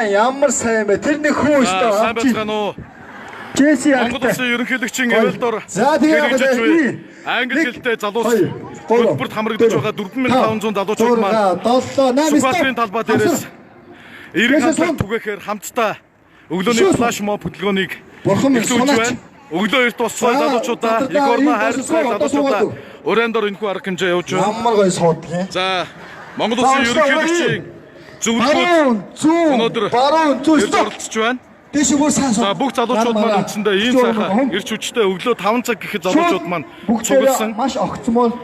Ямар сайн бэ? Тэр нэг хүү шүү дээ. Сайн байна уу? Джесси Монгол Улсын ерөнхийлөгчийн Эвэлдор За тэгээд англи хэлтэй залуус хөлбөрт хамрагдаж байгаа 4500 залуучууд маань 7 8 Сүхбаатарын талбай дээрээс эрэг хандлага түгээхээр хамтдаа өглөөний флаш моб хөтөлбөрийг эхлүүлж байна. Өглөө эрт босгоо залуучуудаа их орноо хайрлцгай залуучуудаа өрөөндор энэхүү арга хэмжээ явуулж байна. Ямар гоё суудгий. За Монгол Улсын ерөнхийлөгчийн зөвлөгөөд өнөөдөр баруун зүг оролцож байна. Дэш бүр сайн сууд. За бүх залуучууд маань үндсэндээ ийм сайхан ирч хүчтэй өглөө 5 цаг гэхэд залуучууд маань цугласан. Маш огцмол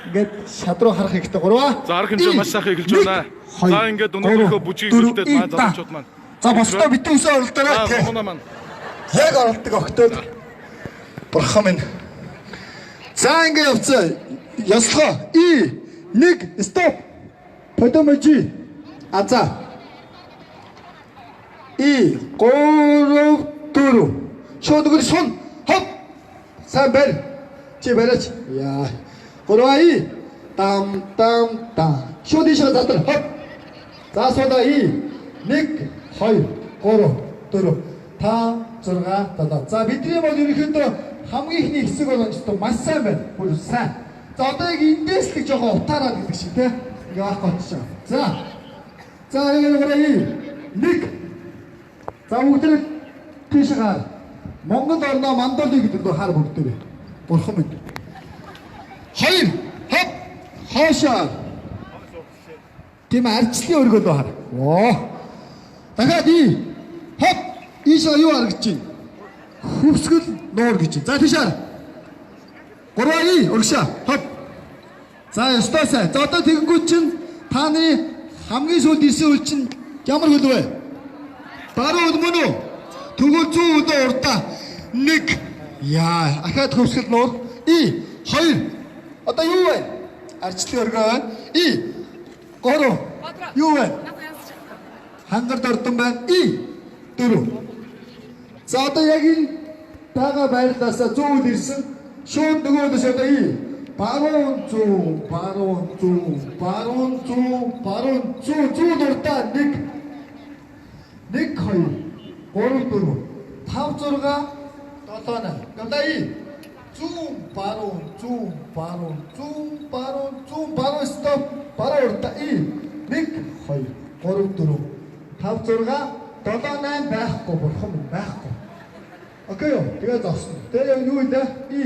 ингээд шадруу харах хэрэгтэй гурваа. За арга хэмжээ маш сайхан эхэлж байна. За ингээд өнөөдрийнхөө бүжгийг хөлтөөд маань залуучууд маань. За босдоо битүүсээ оролдороо. Муна маань. Яг оролдог октод. Бурхан минь. За ингээд явцгаа. Яслахаа. И 1 стоп. Подомжи. Аза. И 3 4 шууд өгөр сун хоп сайн барь чи барьаач яа 3 и там шууд ишээ задар хоп за суда и 1 2 3 4 5 6 7 за бидний бол ерөнхийдөө хамгийн ихний хэсэг бол маш сайн байна бүр сайн за одоо яг эндээс л жоохон утаараад гэдэг шиг те ингээ авах гэж байна за энэ 1 За бүгд тийш хаар. Монгол орноо мандуулъя гэдэг нь хаар бүгдээ. Бурхан минь. 2 хоп хаашаа. Тийм арчлын өргөдөө хаар. Оо. Дахиад и хоп ийшээ юу харагдаж байна? Хөвсгөл нуур гэж. За тийш хаар. 3 и өргөшөө. Хоп. За ёстоосай. За одоо тэгэнгүүт чинь та нарын хамгийн сүүлд ирсэн үл чинь ямар хөл вэ? Баруун мөн үү? Тэгвэл зүүн өдөө урдаа 1 яа ахаад хөвсгөл нуур и 2 одоо юу вэ? Арчлын өргөө байна. И 3 юу вэ? Хангард ордон байна. И 4 за одоо яг энэ тага байрлаасаа зүүн ирсэн шууд нөгөөдөөс одоо и баруун зүүн зүүн урдаа 1 1 2 3 4 5 6 7 8 гавдай зүүн баруун стоп баруун урта и 1 2 3 4 5 6 7 8 байхгүй бурхан байхгүй окей юу тэгээ зогсно тэгээ яг юу вэ и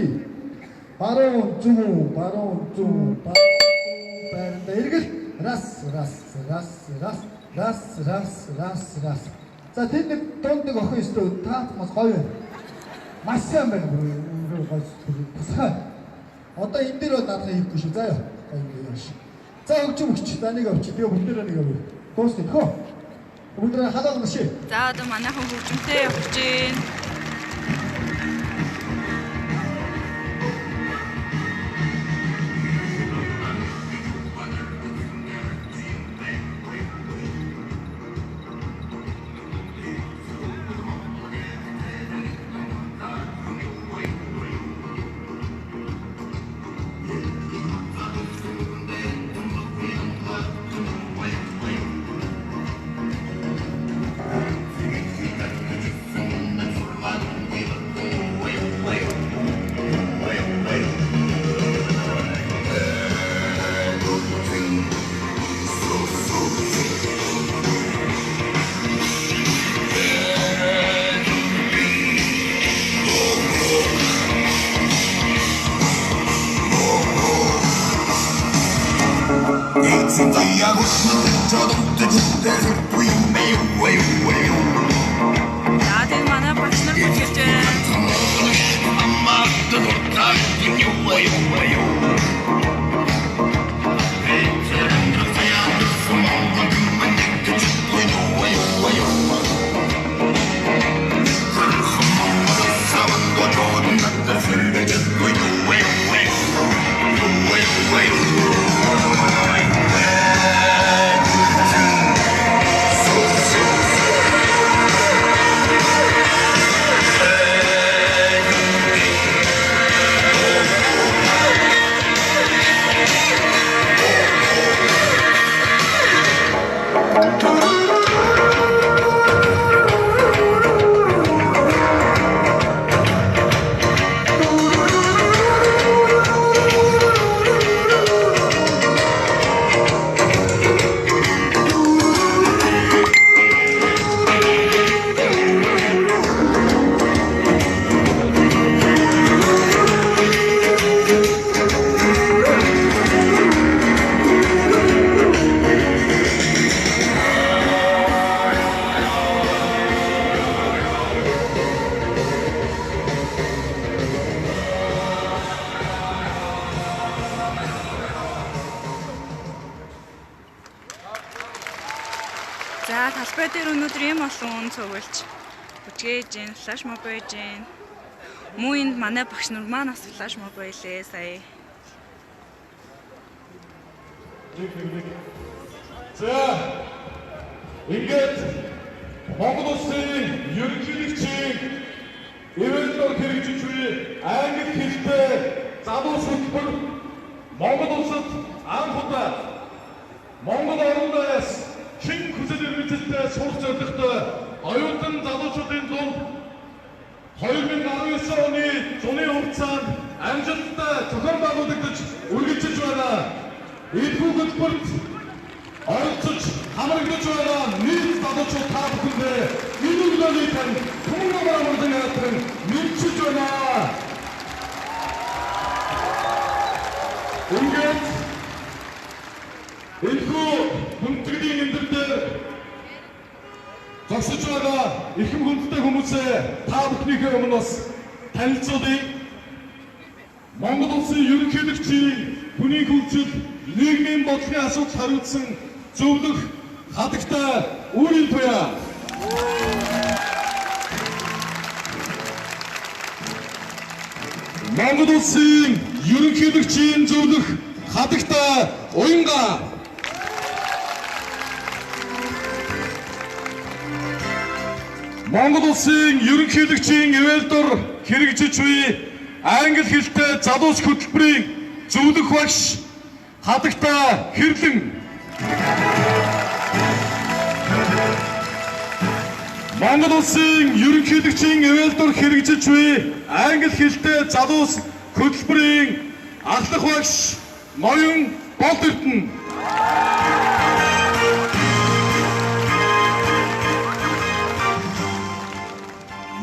баруун зүүн байранда эргэл раз за тэр нэг дунд нэг охин өстөө таа маш гоё байна. Маш сайн байна бүр гоё тусгай. Одоо энэ дээр бол наадах хийхгүй шүү. За ёо. За өгч. За нэг авчи. Тэгээ бүгдээрээ нэг авъя. Дуусна хөө. Бүгдээрээ халаална шээ. За одоо манайхан хөгжимтэй явж гин. Заадын манай багш нар хэлж So дээр өнөөдөр юм олон цугулж бүжгээж гин, флаш моб байж гин. Муу энд манай багш нар маань бас флаш моб байлээ сая. За ингээд Монгол Улсын ерөнхийлөгчийн эвэлдор хэрэгжиж буй англи хэлтэй залуу хөтөлбөр Монгол Улсад анх удаа Монгол орноос чин хүсэл эрмэлзэлтэй сурах зорилготой оюутан залуучуудын дунд 2019 оны зуны хугацаанд амжилттай зохион байгуулагдаж үргэлжилж байна. Энэхүү хөтөлбөрт оролцож хамрагдаж байгаа нийт залуучууд та бүхэндээ энэ өглөөний тань түмэн амралтын яатран мэдчилж байна. Ингээд энэхүү хүндрлийн өндөр дээр зогсож байгаа ихэм хүндтэй хүмүүсээ та бүхнийхээ өмнө бас танилцуулъя. Монгол Улсын ерөнхийлөгчийн хүний хөгжил, нийгмийн бодлогын асуудал хариуцсан зөвлөх хатагтай өөрийн туяа. Монгол Улсын ерөнхийлөгчийн зөвлөх хатагтай уянга. Монгол Улсын ерөнхийлөгчийн эвэлдор хэрэгжиж буй англи хэлтэй залуус хөтөлбөрийн зөвлөх багш хатагтай хэрлэн. Монгол Улсын ерөнхийлөгчийн эвэлдор хэрэгжиж буй англи хэлтэй залуус хөтөлбөрийн ахлах багш Ноён Болдертон.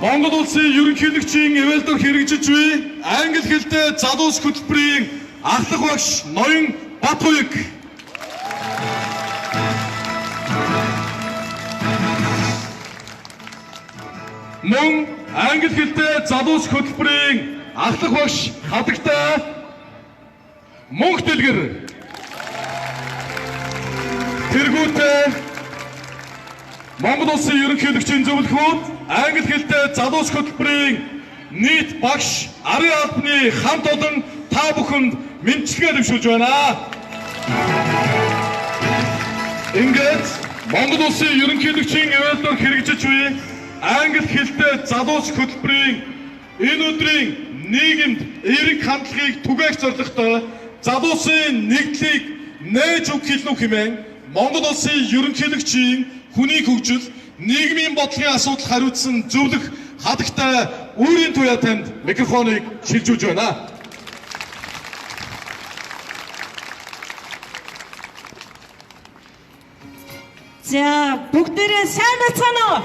Монгол Улсын ерөнхийлөгчийн эвэлдор хэрэгжиж буй англи хэлтэй залуус хөтөлбөрийн ахлах багш Ноён Батуйг. Мөн англи хэлтэй залуус хөтөлбөрийн ахлах багш хатагтай Мөнх Дэлгэр. Тэргүүтээ Монгол Улсын ерөнхийлөгчийн зөвлөхүүд англи хэлтэй залуус хөтөлбөрийн нийт багш арын албаны хамт олон та бүхэнд мэдчилгээ дэвшүүлж байна. Ингээд Монгол Улсын ерөнхийлөгчийн эвэлдор хэрэгжиж буй англи хэлтэй залуус хөтөлбөрийн энэ өдрийн нийгэмд эерэг хандлагыг түгээх зорилготой залуусын нэгдлийг нээж өгөх хэлнүү хэмээн Монгол Улсын ерөнхийлөгчийн хүний хөгжил, нийгмийн бодлогын асуудал хариуцсан зөвлөх хатагтай өөрийн туяа танд микрофоныг шилжүүлж байна. За бүгдээрээ сайн бацгаана уу?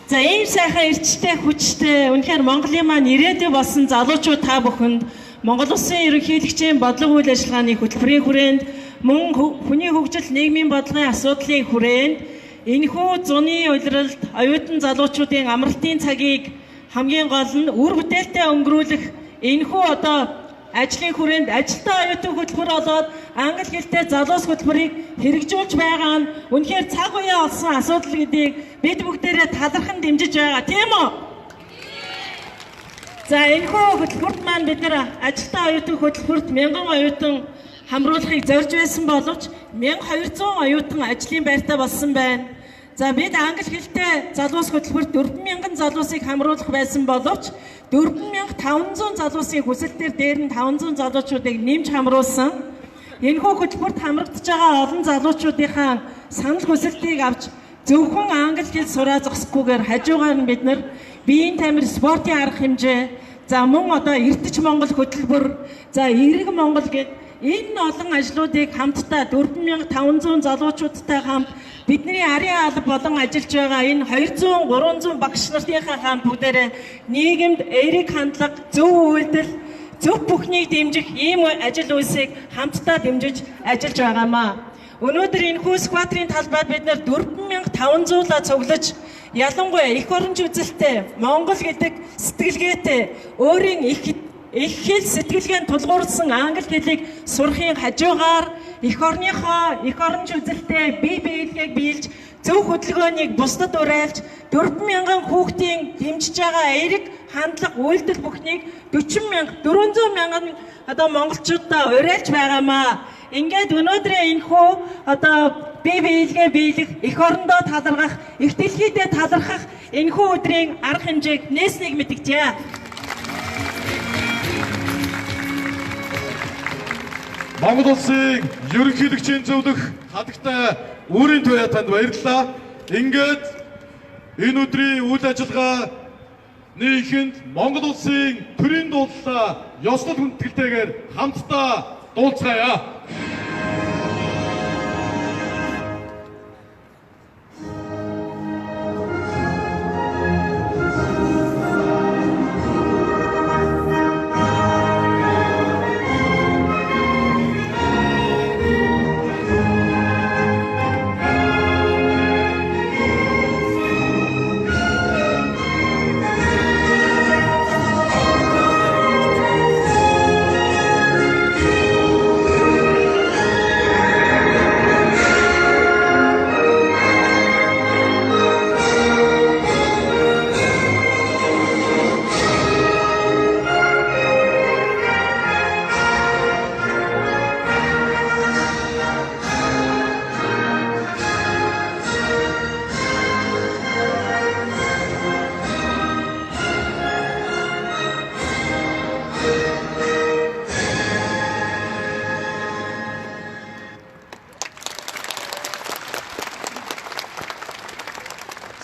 За ийм сайхан эрчтэй хүчтэй үнэхээр Монголын маань ирээдүй болсон залуучууд та бүхэнд Монгол Улсын ерөнхийлөгчийн бодлого үйл ажиллагааны хөтөлбөрийн хүрээнд мөн хүний хөгжил, нийгмийн бодлогын асуудлын хүрээнд энэхүү зуны улиралд оюутан залуучуудын амралтын цагийг хамгийн гол нь үр бүтээлтэй өнгөрүүлэх энэхүү одоо ажлын хүрээнд ажилтаа оюутан хөтөлбөр болоод англи хэлтэй залуус хөтөлбөрийг хэрэгжүүлж байгаа нь үнэхээр цаг үеэ олсон асуудал гэдгийг бид бүгдээрээ талархан дэмжиж байгаа тийм үү? За энэхүү хөтөлбөрт маань бид нар ажилтаа оюутан хөтөлбөрт 1000 оюутан хамруулахыг зорж байсан боловч 1200 оюутан ажлын байртаа болсон байна. За бид англи хэлтэй залуус хөтөлбөрт 4000 залуусыг хамруулах байсан боловч 4500 залуусыг хүсэлтээр дээр нь 500 залуучуудыг нэмж хамруулсан. Энэхүү хөтөлбөрт хамрагдаж байгаа олон залуучуудынхаа санал хүсэлтийг авч зөвхөн англи хэл сураа зогсохгүйгээр хажуугаар нь бид нар биеийн тамир спортын арга хэмжээ, за мөн одоо эрдэж Монгол хөтөлбөр, за эрэг Монгол гэд энэ олон ажлуудыг хамтдаа 4500 залуучуудтай хамт бидний арын алба болон ажиллаж байгаа энэ 200 300 багш нартынхаа хамт бүгдээрээ нийгэмд эерэг хандлага, зөв үйлдэл, зөв бүхнийг дэмжих ийм ажил үйлсийг хамтдаа дэмжиж ажиллаж байгаамаа. Өнөөдөр энэхүү сквадрын талбайд бид нар 4500-аа цуглаж ялангуяа эх оронч үзэлтэй Монгол гэдэг сэтгэлгээтэй өөрийн их хэл сэтгэлгээнд тулгуурласан англи хэлийг сурахын хажуугаар эх оронч үзэлтэй бие биеийг биелж зөв хөдөлгөөнийг бусдад уриалж 4,000 хүүхдийн дэмжиж байгаа эерэг хандлага үйлдэл бүхнийг 400,000 монголчуудаа уриалж байгаамаа. Ингээд өнөөдрийн энэхүү бие биеийг биелэх, эх орондоо талархах, эх дэлхийдээ талархах энэхүү өдрийн арга хэмжээг нээснийг мэдгэжээ. Монгол улсын ерөнхийлөгчийн зөвлөх хатагтай өөрийн туяа танд баярлалаа. Ингээд энэ өдрийн үйл ажиллагаа нийгэмд Монгол улсын төрийн дуулалаа ёслол хүндэтгэлтэйгээр хамтдаа дуулцгаая.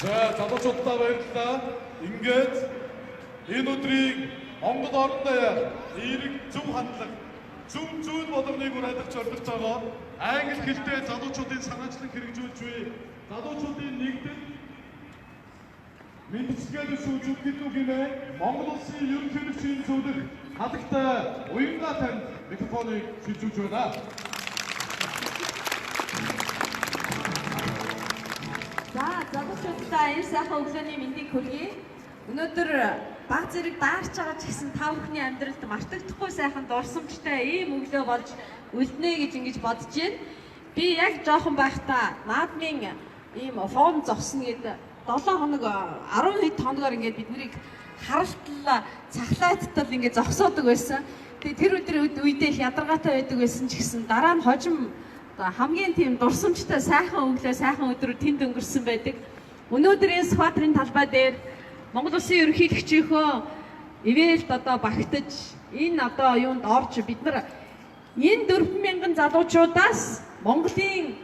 За залуучуудаа баярлалаа. Ингээд энэ өдрийг Монгол орон даяар эерэг зөв хандлага, зөв зүйл болгоныг уриалгаж зорилгож байгаа англи хэлтэй залуучуудын санаачлан хэрэгжүүлж буй залуучуудын нэгдэл мэдчилгээний шүүжүүд гэдэг нэ Монгол улсын ерөнхийлөгчийн зөвлөх хатагтай уянгаа танд микрофоныг шилжүүлж байна. За залуучуудаа энэ сайхан өглөөний мэндийг хүргэе. Өнөөдөр баг зэрэг даарч байгаа ч гэсэн та бүхний амьдралд мартагдахгүй сайхан дурсамжтай ийм өглөө болж үлднэ гэж ингэж бодож байна. Би яг жоохон байхдаа наадмын ийм фон зогсно гэдэг 7 хоног 10 хэд хоногор ингээд биднийг харалтал цахлааттал ингээд зогсоодог байсан. Тэгээ тэр өдрийн үедээ их ядаргаатай байдаг байсан ч гэсэн дараа нь хожим хамгийн тийм дурсамжтай сайхан өглөө сайхан өдрүүд тэнд өнгөрсөн байдаг. Өнөөдрийн Сүхбаатарын талбай дээр Монгол улсын ерөнхийлөгчийнхөө ивэлд багтаж энэ юунд орж бид нар энэ 4,000 залуучуудаас Монголын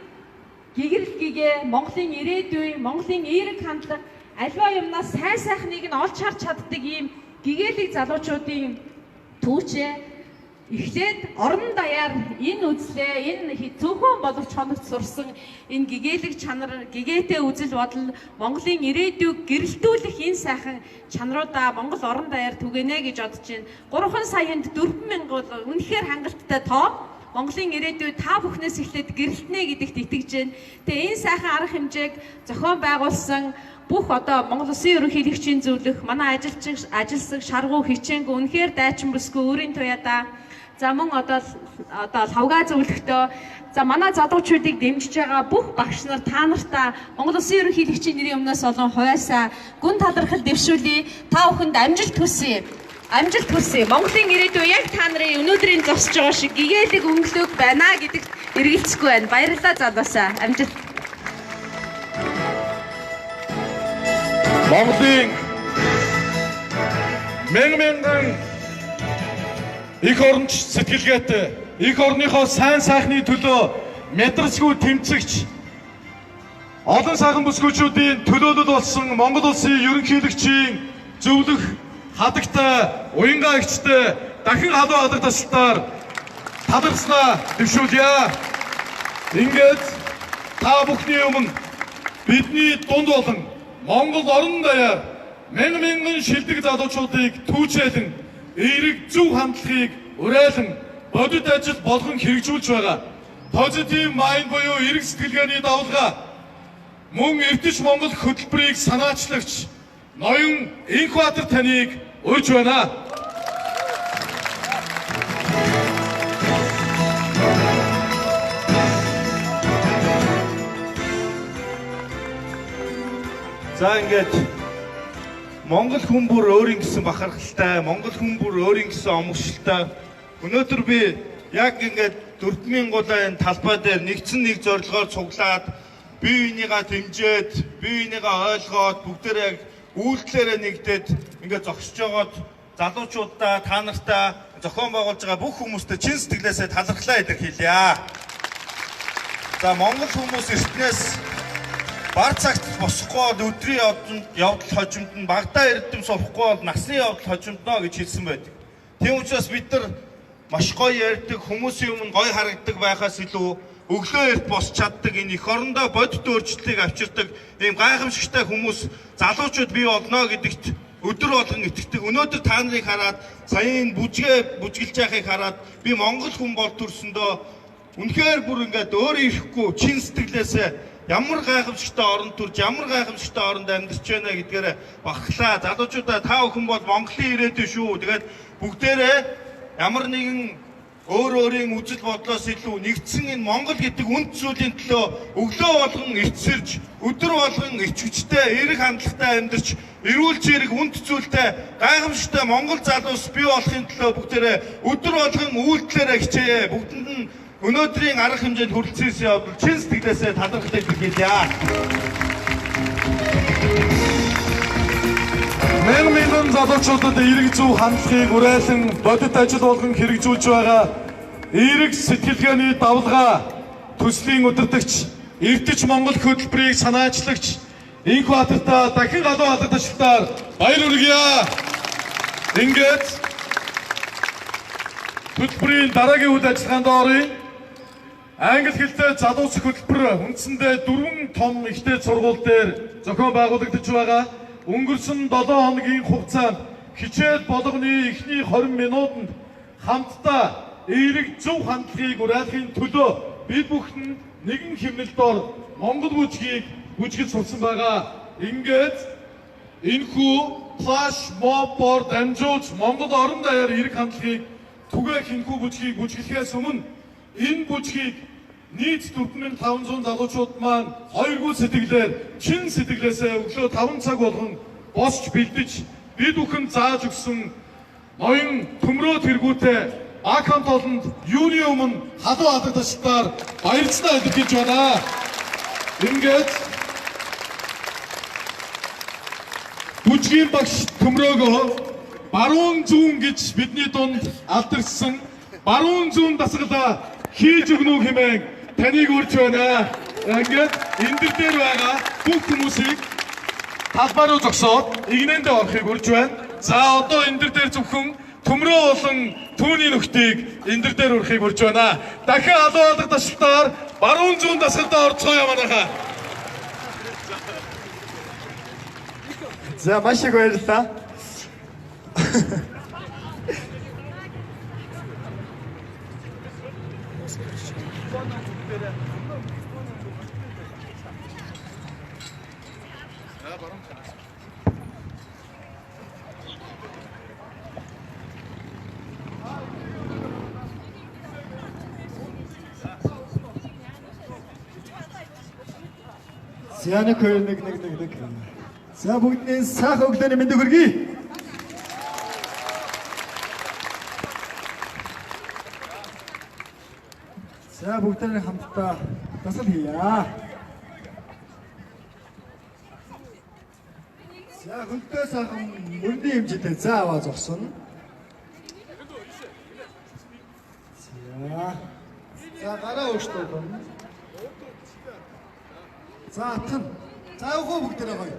гэгэрэлгээ, Монголын ирээдүй, Монголын эерэг хандлага альва юмнаас сайн сайхныг нь олж харж чаддаг ийм гэгээлэг залуучуудын түүчээ эхлээд орон даяар энэ үзлээ, энэ зөвхөн боловч хоногт сурсан энэ гэгээлэг чанар, гэгээтэй үзэл бодол Монголын ирээдүйг гэрэлтүүлэх энэ сайхан чанаруудаа Монгол орон даяар түгэнэ гэж бодож байна. 3 саянд 4,000 бол үнэхээр хангалттай тоо. Монголын ирээдүй та бүхнээс эхлээд гэрэлтнэ гэдэгт итгэж байна. Тэгээ энэ сайхан арга хэмжээг зохион байгуулсан бүх Монгол улсын ерөнхийлөгчийн зөвлөх манай ажилсаг шаргуу хичээнгүй үнэхээр дайчин бүсгүй өөрийн туяадаа за мөн лавга зөвлөхтөө за манай залуучуудыг дэмжиж байгаа бүх багш нар та нартаа Монгол улсын ерөнхийлөгчийн нэрийн өмнөөс олон хувьяасаа гүн талархал дэвшүүлье. Та бүхэнд амжилт хүсье. Амжилт хүсье. Монголын ирээдүй яг та нарын өнөөдрийн зогсож байгаа шиг гэгээлэг өнгөлөг байна гэдэгт эргэлзэхгүй байна. Баярлалаа залуусаа. Амжилт. Монголын мянган эх оронч сэтгэлгээтэй, эх орныхоо сайн сайхны төлөө мэдрэлцгүй тэмцэгч, олон сайхан бүсгүйчүүдийн төлөөлөл болсон Монгол улсын ерөнхийлөгчийн зөвлөх хатагтай уянгаа эгчтэй дахин халуун алга тасалтаар талархснаа дэвшүүлье. Ингээд та бүхний өмнө бидний дунд болон Монгол орон даяар мянган шилдэг залуучуудыг түүчээлэн эерэг зөв хандлагыг уриалан бодит ажил болгон хэрэгжүүлж байгаа. Positive mind буюу эрэг сэтгэлгээний давалгаа мөн эрдэж Монгол хөтөлбөрийг санаачлагч ноён Инхбаатар таныг урьж байна. За ингээд Монгол хүн бүр өөрийн гэсэн бахархалтай, Монгол хүн бүр өөрийн гэсэн омгшилтай. Өнөөдөр би яг ингээд 4000 гулаа энэ талбай дээр нэгдсэн нэг зорилгоор цуглаад бие бинийгаа дэмжиж, бие бинийгаа ойлгоод бүгдээрээ яг үйлдэлээрээ нэгдээд ингээд зогсож байгаад залуучуудаа та нартай зохион байгуулж байгаа бүх хүмүүстээ чин сэтгэлээсээ талархлаа илэрхийлье. За Монгол хүмүүс эртнээс бар цагт босохгүй бол өдрийн явдал хожимд нь багадаа эрдэм сувахгүй бол насны явдал хожимдно гэж хэлсэн байдаг. Тийм учраас бид нар маш гоё ярьдаг, хүмүүсийн өмнө гоё харагддаг байхаас илүү өглөө эрт босч чаддаг, энэ эх орондоо бодит өөрчлөлтийг авчирдаг ийм гайхамшигтай хүмүүс залуучууд бий болно гэдэгт өдөр болгон итгэдэг. Өнөөдөр та нарыг хараад, саяын бүжгэлж байхыг хараад би Монгол хүн бол төрсөндөө үнэхээр бүр ингээд өөрөө ирэхгүй чин сэтгэлээсээ ямар гайхамшигтай орон төрж, ямар гайхамшигтай оронд амьдарч байна гэдгээр бахархлаа. Залуучуудаа та бүхэн бол Монголын ирээдүй шүү. Тэгээд бүгдээрээ ямар нэгэн өөрийн үзэл бодлоос илүү нэгдсэн энэ Монгол гэдэг үнд зүйлийн төлөө өглөө болгон эцсэрж, өдөр болгон ичвчтэй, эрэг хандлагатай амьдарч, эрүүл зэрэг үнд зүйлтэй гайхамшигтай Монгол залуус бий болохын төлөө бүгдээрээ өдөр болгон үйлдэлээрээ хичээе. Бүгдэнд нь өнөөдрийн арга хэмжээнд хүрэлцсэн явдал чин сэтгэлээсээ талархлаа илэрхийлье. Мянган залуучуудад эрэг зүй хандлагыг уриалан бодит ажил болгон хэрэгжүүлж байгаа эрэг сэтгэлгээний давлгаа төслийн удирдагч Эрдэж Монгол хөтөлбөрийг санаачлагч Инх Баатартаа дахин галуу алгадчлалтаар баяр хүргье. Ингээд хөтөлбөрийн дараагийн үйл ажиллагаанд оръё. Англи хэлтэй залуус хөтөлбөр үндсэндээ 4 том ихтэй сургууль дээр зохион байгуулагдаж байгаа. Өнгөрсөн 7 хоногийн хугацаанд хичээл болгоны эхний 20 минутанд хамтдаа эрэг зөв хандлагыг уриалахын төлөө бид бүхэн нэгэн хэмнэлтээр Монгол бүжгийг бүжгэж сурсан байгаа. Ингээд энэхүү флаш мобоор дамжуулж Монгол орон даяар эрэг хандлагыг түгээх энэхүү бүжгийг бүжгэлэхээс өмнө энэ бүжгийг нийт 4500 залуучууд маань хоёргүй сэтгэлээр, чин сэтгэлээсээ өглөө 5 цаг болгон босч бэлдэж бид бүхэн зааж өгсөн ноён төмрөө тэргүүтэй Акамт олонд юуны өмнө халуун алгадчлалтаар баярцлаа илэрхийлж байна. Ингээд бүжгийн багш төмрөөгөө баруун зүүн гэж бидний дунд алдарсан баруун зүүн дасгалаа хийж өгнө хэмээн таныг урьж байна. Ингээд энэ дээр байгаа бүх хүмүүсийг талбай руу зогсоод игнэндээ орохыг урьж байна. За одоо энэ дээр зөвхөн төмрөө болон түүний нөхдийг энэ дээр урахыг урьж байна. Дахин халуун алгадчлалтаар баруун зүүн дасгалдаа орцгоё манайхаа. За маш их баярлалаа. За нэг. За бүгдний сайхан өглөөний мэндийг хүргэе. За бүгдээ хамтдаа дасгал хийе. За хөлтөө сайхан мөрний хэмжээтэй за аваа зогсно. За гараа өөрчлөлт байна. За атхан. За явах бүгдээ гоё.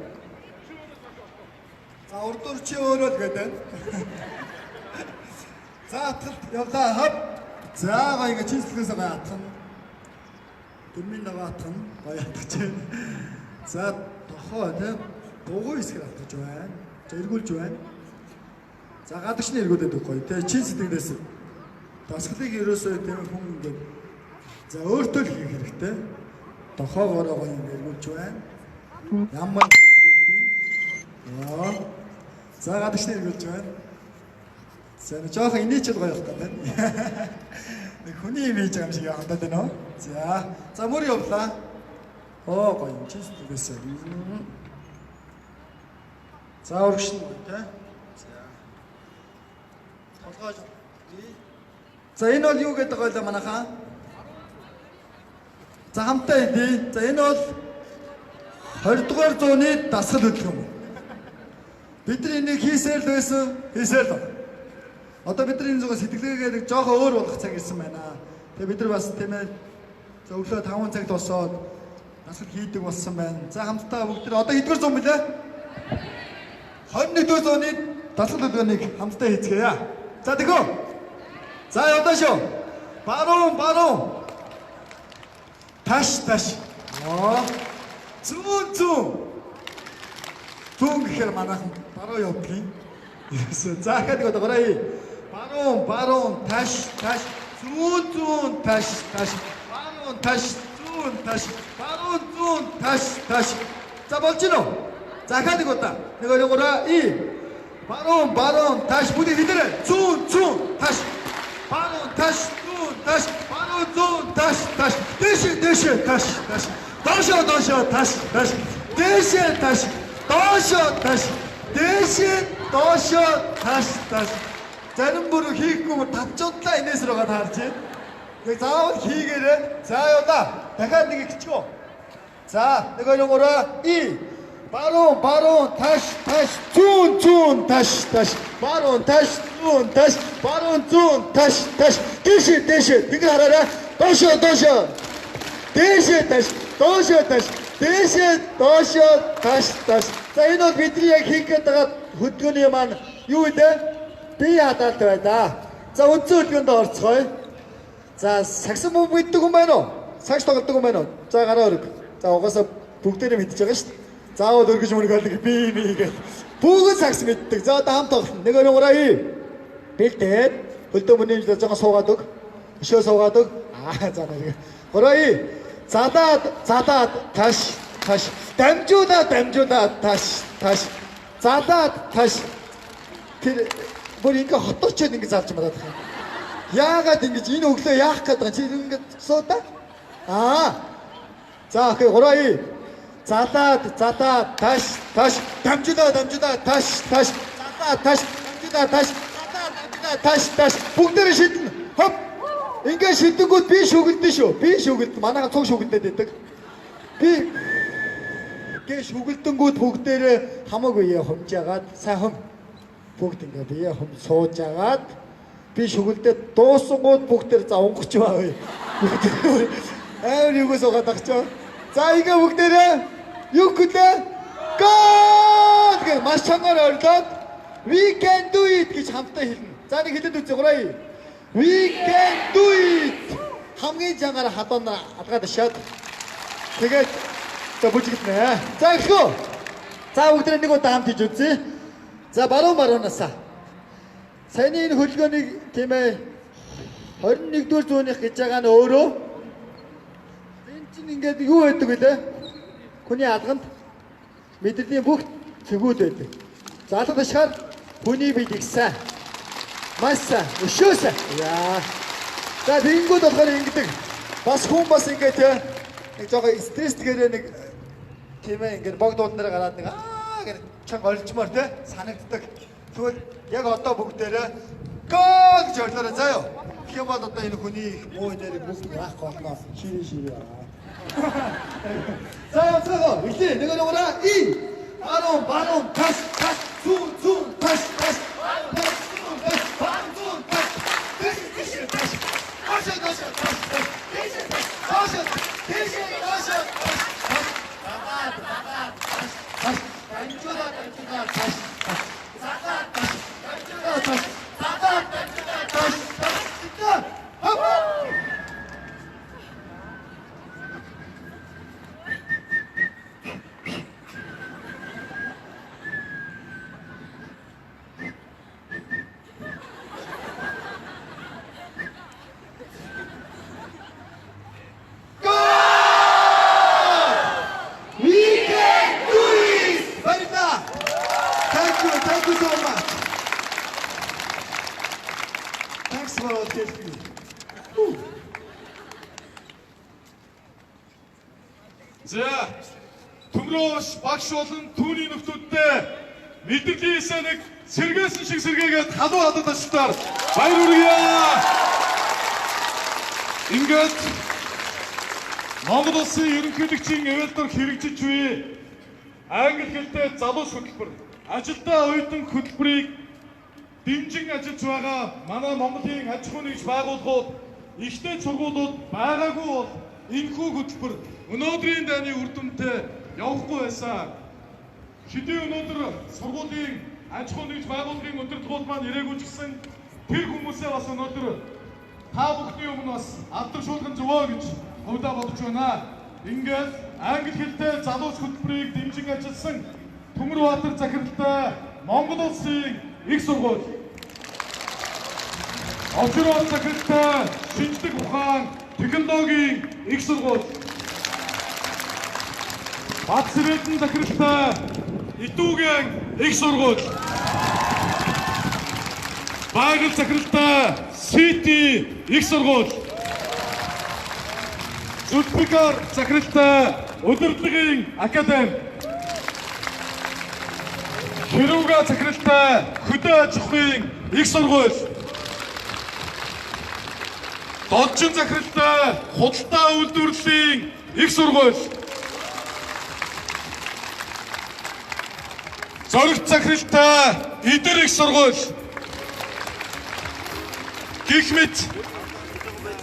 За урдуур чи өөрөө л гэдэг. За атхан явлаа хап. За гоё ингэ чин сэтгэлээс гоё атхан. Дөрмийн даваа атхан гоё атгаж байна. За тохоо тэ дугуй хэсгээр атгаж байна. За эргүүлж байна. За гадагшны эргүүлээд гоё тэ чин сэтгэлээс дасгалыг ерөөсөө тийм хүн ингээд за өөртөө л хийх хэрэгтэй. Тохоогоороо гоё эргүүлж байна. Ямар эргүүлдэг. За гадагшны эргүүлж байна. За нэг жоохон инээчл гоё явах гэдэг. Нэг хүний юм хийж байгаа юм шиг явагдаад байна уу? За мөр явлаа. Оо гоё чин сэтгэлээс. За урагшин тий. За. Толгойж. За энэ бол юу гэдэг вэ манайхаа? За хамтаа хэлье. За энэ бол 20 дугаар зууны дасгал хөдөлгөөн. Бидний энийг хийсээр л байсан, хийсээр л. Одоо бидний энэ зүгээс сэтгэлгээгээ нэг жоохон өөр болгох цаг ирсэн байна. Тэгээ бид нар бас тийм ээ өглөө 5 цагт босоод дасгал хийдэг болсон байна. За хамтдаа бүгд одоо хэдгээр зуун билээ? 21-р зууны дасгал хөдөлгөөнийг хамтдаа хийцгээе. За тэгөө. За одоо шүү. Баруун. Таш. Оо. Зүүн гэхээр манайхан баруун явдаг юм. За дахиад одоо гараа. Баруун, таш. Зүүн, таш. Баруун, таш, зүүн, таш. За болж гинөө. За дахиад одоо. Нэг өрөөгөө Баруун, таш. Бүгд хэлээрэй. Зүүн, таш. Баруун, таш, зүүн, таш. Баруун, зүүн, таш. Дэше, таш. Доошо, таш. Дэше, таш. Доошо, таш. Дэше, доошо, таш. Зарим бүр хийхгүй бүр тавчуудлаа инээс рүүгээ таарч байна. Тэгээ заавал хийгээрэй. За яваа. Дахиад нэг ихчгөө. За, нэг өрөөгөө Баруун, таш. Зүүн, таш. Баруун, таш, зүүн, таш. Баруун, зүүн, таш. Дэше. Тэнгэр хараарай. Доошо. Дэше, таш. Доошо, таш. Дэше, доошо, таш. За энэ бол бидний яг хийх гээд байгаа хөдөлгөөний маань юу вэ? Би хадалт байна. За үндсэн хөдөлгөөнд орцгоё. За саксофон мэддэг хүн байна уу? Сакс тоглодог хүн байна уу? За гараа өрг. За угаасаа бүгдээрээ мэдчихэж байгаа шүү дээ. Заавал өргөж мөргөлдөг би гэх. Бүгд сакс мэддэг. За одоо хамт тоглоно. Нэг өрөөгөө бэлдээд хөлдөөмөний жоохон суугаад өг. Өшөө суугаад өг. За нэг. Өрөө. Задаад таш. Дамжуулаад таш. Задаад таш. Тэр бүр ингээ хотоочод ингээ залж мараад байгаа. Яагаад ингэж энэ өглөө яах гээд байгаа чи ингээ суудаа? За окей гураа. Задаад таш. Дамжуулаад таш. Задаад таш. Дамжуулаад таш. Бүгдээрээ шидэн. Хоп. Ингээ шидэнгүүд би шүгэлдэн шүү. Би шүгэлд. Манайха цуг шүгэлдэд байдаг. Би гээ шүгэлдэнгүүд бүгдээрээ хамаагүй хомжаагаад сайн бүгд ингээ бие суужгаад би шүгэлдээд дуусангууд бүгдээр за онгоч баа. Амар югээс угаад багчаа. За ингээ бүгдээрээ юу гэлээ? Гол гэж маш чангаар орлоод we can do it гэж хамтдаа хэлнэ. За нэг хэлээд үзье гураа. We can do it. Хамгийн чангаар хадуунаа алгаад шаад. Тэгээд за бүжигднэ. За ихгөө. За бүгдээ нэг удаа хамт хийж үзье. За баруунасаа. Саяны энэ хөдөлгөөнийг тийм ээ 21-р зууных гэж байгаа нь өөрөө энэ чинь ингээд юу байдаг вэ? Хүний алганд мэдрэлийн бүх цэгүүд байдаг. За алга ташгаар хүний бие игсэн. Маш сайн. Өшөөсэй. Яа. За бингүүд болохоор ингэдэг. Бас хүн бас ингээд нэг жоохон стрессгээрээ нэг тийм ээ ингээд бог дууднаар гараад нэг гэр чанга олчмоор те санагддаг. Тэгвэл яг одоо бүгдээрээ гоо гэж орлоорой заяа. Гэх юм бол одоо энэ хүний муу дээр бүгд яах болно. Ширээ. За яцгаа. Эхлээ нэг өрөөгөө баруун таш. Зүүн таш. Thank you so much. Thanks for all this. За, төмрөөш багш болон түүний нөхдүүдтэй Мэдрэлийн нэг сэргээсэн шиг сэргээгээд халуу хадад ачлаар баяр хүргье. Ингээд Монгол улсын ерөнхийлөгчийн эвэлдор хэрэгжиж буй англи хэлтэй залуус хөтөлбөр ажилдаа оюутан хөтөлбөрийг дэмжин ажиллаж байгаа манай Монголын аж ахуйн нэгж байгууллагууд ихтэй сургуулиуд байгаагүй бол энэхүү хөтөлбөр өнөөдрийн дайны үр дүнтэй явахгүй байсан. Хэдий өнөөдөр сургуулийн аж ахуйн нэгж байгууллагын удирдлагууд маань ирээгүй ч гэсэн тэр хүмүүсээ бас өнөөдөр та бүхний өмнө бас алдаршуулган зөвөө гэж хувьдаа бодож байна. Ингээд англи хэлтэй залуус хөтөлбөрийг дэмжин ажилласан Төмөрбаатар захиралтай Монгол улсын их сургууль, Очрол захиралтай шинжлэх ухаан технологийн их сургууль, Батсэрэтэн захиралтай Итүүгийн их сургууль, Байгал захиралтай Сити их сургууль, Зүлбикар захиралтай Удирдлагын академи, Хэрүүга захиралтай хөдөө аж ахуйн их сургууль, Додчин захиралтай худалдаа үйлдвэрлэлийн их сургууль, Зоригт захиралтай Идэр их сургууль, гэх мэт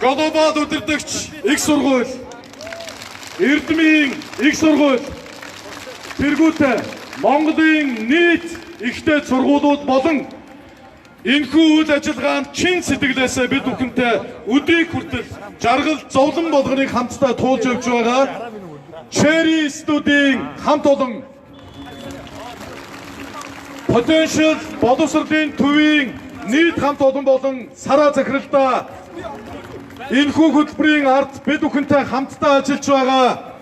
Голобод удирдагч их сургууль, Эрдмийн их сургууль, тэргүүтээ Монголын нийт ихтэй сургуулиуд болон энэхүү үйл ажиллагаанд чин сэтгэлээсээ бид бүхэнтэй өдрийг хүртэл жаргал зовлон болгоныг хамтдаа туулж явж байгаа Cherry студийн хамт олон Potential боловсролын төвийн нийт хамт олон болон Сараа захиралтай энэхүү хөтөлбөрийн ард бид бүхэнтэй хамтдаа ажиллаж байгаа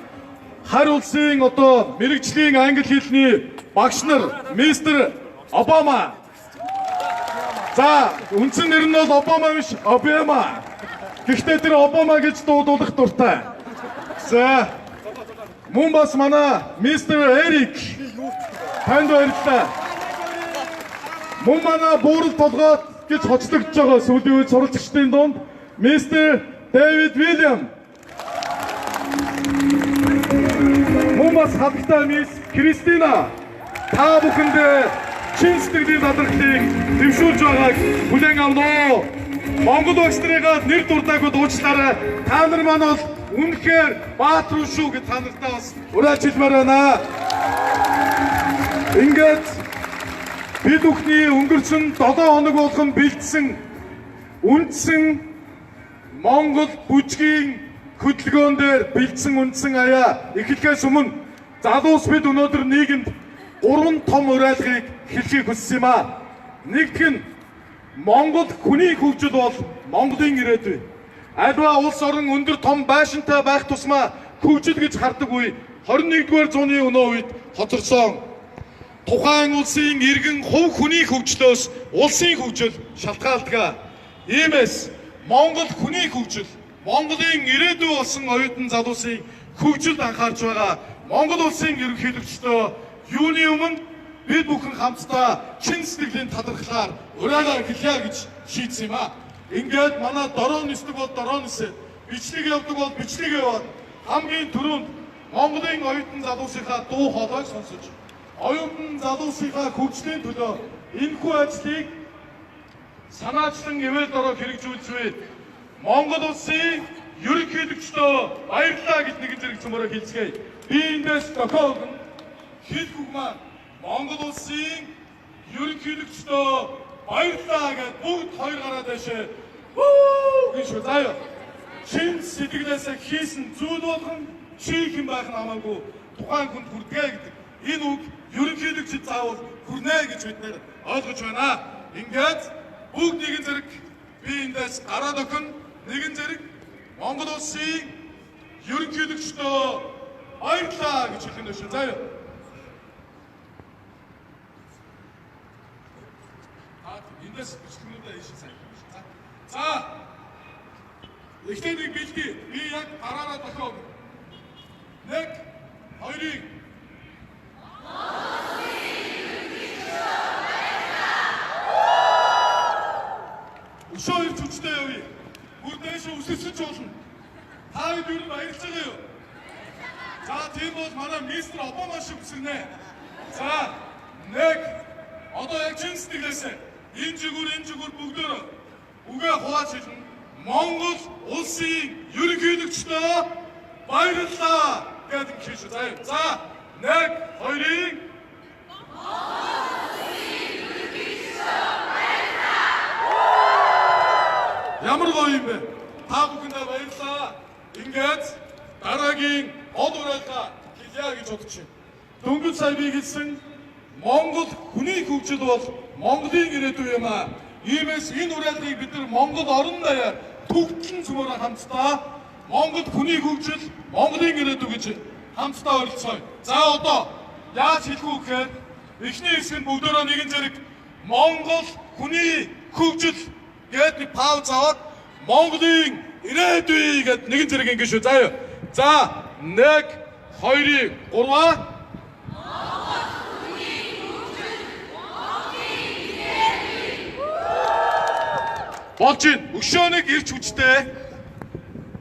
Харь улсын одоо мэрэгжлийн англи хэлний багш нар мистер Обама. За үндсэн нэр нь бол Обама биш Обама. Гэхдээ тэр Обама гэж дуудуулах дуртай. За мөн бас манай мистер Эрик танд баярлалаа. Мөн манай буурал толгойд гэж хоцлогдож байгаа сүүлийн үед суралцагчдын дунд мистер Дэвид Вильям. Мөн бас хатагтай мисс Кристина та бүхэндээ чин сэтгэлийн талархлыг дэвшүүлж байгааг хүлээн авнаа. Монгол улс төрийн нэр дурдаагүй дуучлаарай. Та нар маань бол үнэхээр бааtruу шүү гэж та нартай бас уриалж хэлмээр байна. Ингээд бид бүхний өнгөрсөн 7 хоног болгон бэлдсэн үндсэн Монгол бүжгийн хөдөлгөөн дээр бэлдсэн үндсэн аяа эхлэхээс өмнө залуус бид өнөөдөр нийгэмд 3 том уриалгыг хэлхийг хүссэн юм а. Нэгдүг нь Монгол хүний хөгжил бол Монголын ирээдүй. Альва улс орон өндөр том байшинтай байх тусмаа хөгжил гэж хардаг үе 21-р зууны өнөө үед хоцорсон. Тухайн улсын иргэн хувь хүний хөгжлөөс улсын хөгжил шалтгаалдаг. Иймээс Монгол хүний хөгжил, Монголын ирээдүй болсон оюутан залуусыг хөгжилд анхаарч байгаа Монгол улсын ерөнхийлөгчдөө юуны өмнө бид бүхэн хамтдаа чин сэтгэлийн талархлаар уриалаа хэлье гэж шийдсэн юм а. Ингээд манай дороо нисдэг бол дороо нисээ, бичлэг явдаг бол бичлэг яваад хамгийн түрүүнд Монголын оюутан залуусынхаа дуу хоолойг сонсож, оюутан залуусынхаа хөгжлийн төлөө энэхүү ажлыг санаачлан эвэл дороо хэрэгжүүлж буй Монгол улсын ерөнхийлөгчдөө баярлалаа гэж нэгэн зэрэг цөмөрө хэлцгээе. Би эндээс тохиолдсон хэл хүгмаа Монгол улсын ерөнхийлөгчдөө баярлалаа гэж бүгд хоёр гараа дэшээ гэж заяа. Чин сэтгэлээсээ хийсэн зүйл болгон чи хэн байх нь хамаагүй тухайн хүнд хүрдэгэ гэдэг. Энэ үг ерөнхийлөгчд заавал хүрнэ гэж бид нэр ойлгож байна. Ингээд бүгд нэгэн зэрэг би эндээс гараад өгөн нэгэн зэрэг Монгол улсын ерөнхийлөгчдөө баярлалаа гэж хэлэх нь шүү. Заяа. Эндээс бичлэгнүүдээ ийш сайн. За. Эхлээд нэг бэлдээ. Би яг гараараа дохиог. 1 2 бол манай мистер Обама шиг үсгэнэ. За, нэг одоо яг чин сэтгэлээсээ энэ жигүүр бүгдөө үгээ хувааж хэлнэ. Монгол улсын ерөнхийлөгчдөө баярлалаа гэдэг хэлж байна. За, нэг, хоёрын ямар гоё юм бэ? Та бүхэндээ баярлалаа. Ингээд дараагийн гол уриалга хэлье гэж бодож байна. Дөнгөж сая би хэлсэн Монгол хүний хөгжил бол Монголын ирээдүй юм аа. Иймээс энэ уриалгыг бид нар Монгол орон даяар төгтлөн цөмөрө хамтдаа Монгол хүний хөгжил, Монголын ирээдүй гэж хамтдаа оролцооё. За одоо яаж хэлэх вэ гэхээр эхний хэсэг нь бүгдөө нэгэн зэрэг Монгол хүний хөгжил гэдэг пауз аваад Монголын ирээдүй гэдэг нэгэн зэрэг ингэ шүү. Заа юу. За 1 2 3 болж байна. Өшөөнийг ирч хүчтэй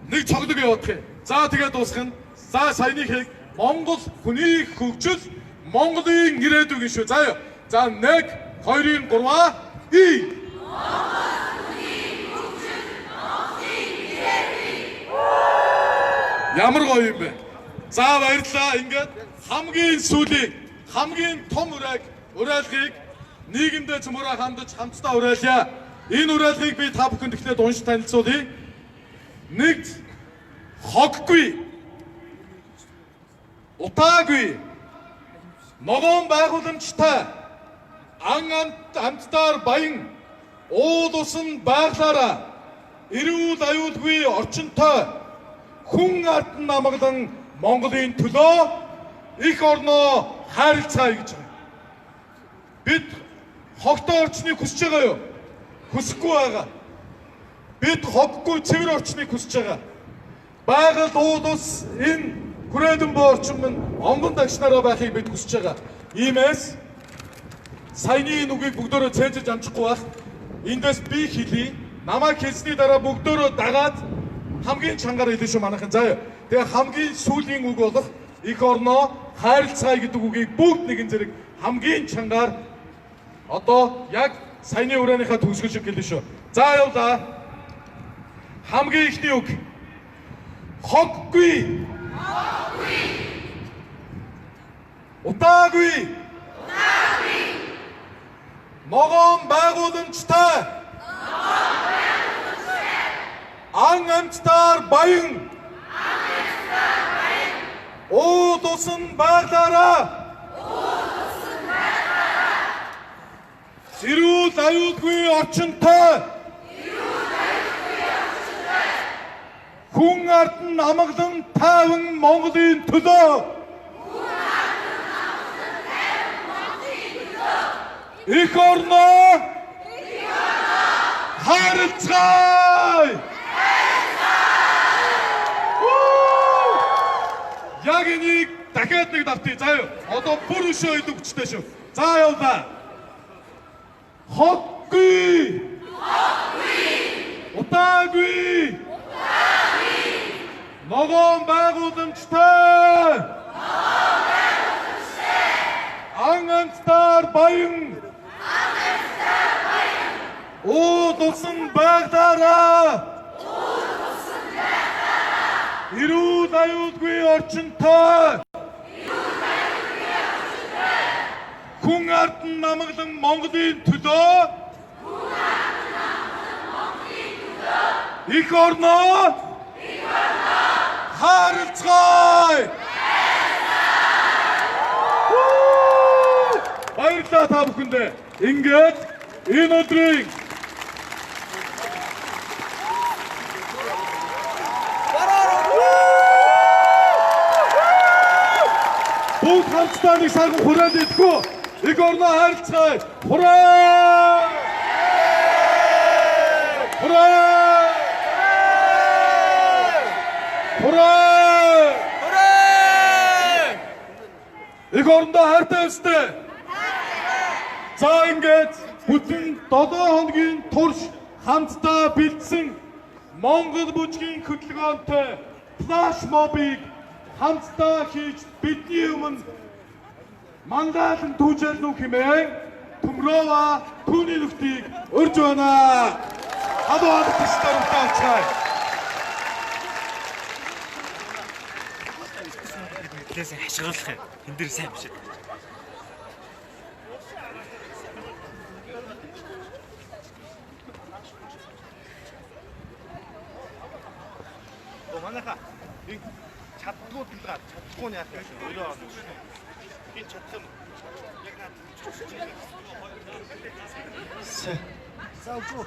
нэг цогног явуулах юм. За тэгээд дуусгах нь. За саяны хийг Монгол хүний хөгжил, Монголын ирээдүй гэж шүү. За юу. За 1 2 3 и ямар гоё юм бэ? За баярлалаа. Ингээд хамгийн сүүлийн хамгийн том уриалгыг нийгэмдээ цөмөрө хандаж хамтдаа уриалъя. Энэ уриалгыг би та бүхэнд ихлээр уншиж танилцуулъя. Нэг хоггүй, утаагүй, ногоон байгууламжтай, амттаар баян, уул усан байглаараа, эрүүл аюулгүй орчинтой, хүн ардан намаглан Монголын төлөө их орноо хайрлцгаая гэж байна. Бид хогтой орчныг хүсэж байгаа юу? Хүсэхгүй байгаа. Бид хоггүй цэвэр орчныг хүсэж байгаа. Байгаль уул ус энэ хүрээдэн буй орчин минь онгон дагчнараа байхыг бид хүсэж байгаа. Иймээс саяны нүгийг бүгдөө цээжиж амжихгүй байх. Эндээс би хэлье. Намайг хэлсний дараа бүгдөө дагаад хамгийн чангаар хэлээ шүү манайхан. Заа юу. Тэгээ хамгийн сүүлийн үг болох их орноо хайрлцгаая гэдэг үгийг бүгд нэгэн зэрэг хамгийн чангаар одоо яг саяны урааныхаа төгсгөл шиг хэлээ шүү. За явлаа. Хамгийн ихний үг. Хоггүй. Утаагүй. Ногоон байгууламжтай. Ан амттаар баян. Уул усан байглаараа. Эрүүл аюулгүй орчинтой. Хүн ардан амгалан тайван Монголын төлөө. Их орноо хайрлцгаая. Яг энийг дахиад нэг давтъя. За юу. Одоо бүр өшөө илүү хүчтэй шүү. За явлаа. Хоггүй. Утаагүй. Ногоон байгууламжтай. Ан амттаар баян. Уул усан байглаараа. Эрүүл аюулгүй орчинтой. Хүн ардан намаглан Монголын төлөө. Их орноо хайрлцгаая. Баярлалаа та бүхэндээ. Ингээд энэ өдрийг бүгд хамтдаа нэг сайхан хүрээд идэхгүй. Их орноо хайрлцгаая. Хүрээ! Хүрээ! Хүрээ! Хүрээ! Их орондоо хайртай өстэй. За ингээд бүтэн 7 хоногийн турш хамтдаа бэлдсэн Монгол бүжгийн хөтөлбөртэй флаш мобыг хамтдаа хийж бидний өмнө мандаалан түүжэлнүү хэмээн Төмрөва түүний нүхтийг урьж байна. Хадаад тэстэр утаачаа. Тэсээ хашгирлах юм. Энд дэр сайн биш. Манайха чаддгүй талаар чаддгүй нь яах вэ? Өөрөө энэ чадсан яг наад Саучуу.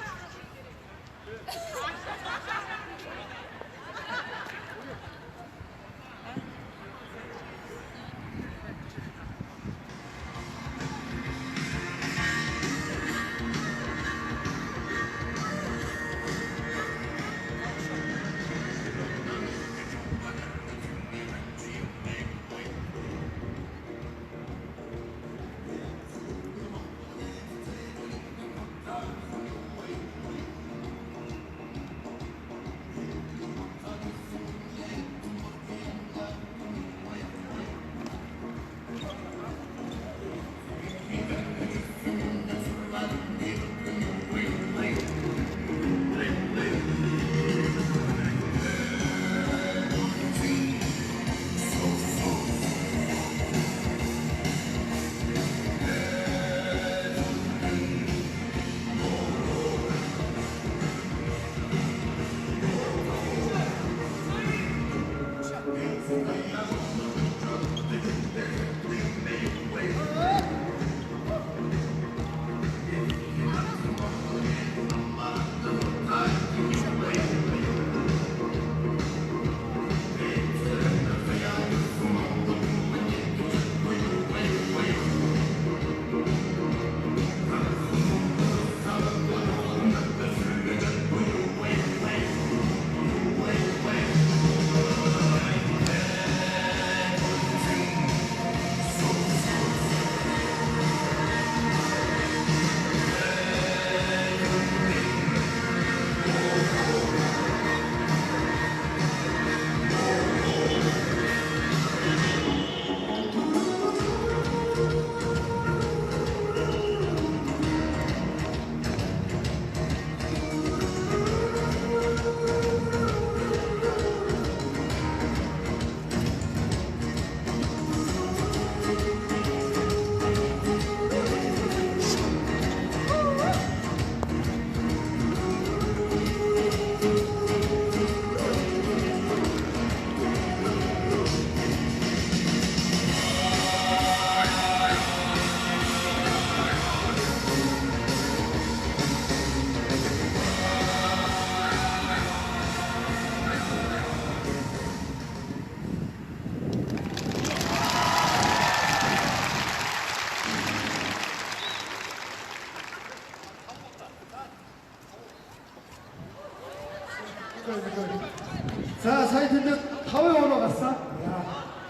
자, 사이 텐데 타워에 올라갔어.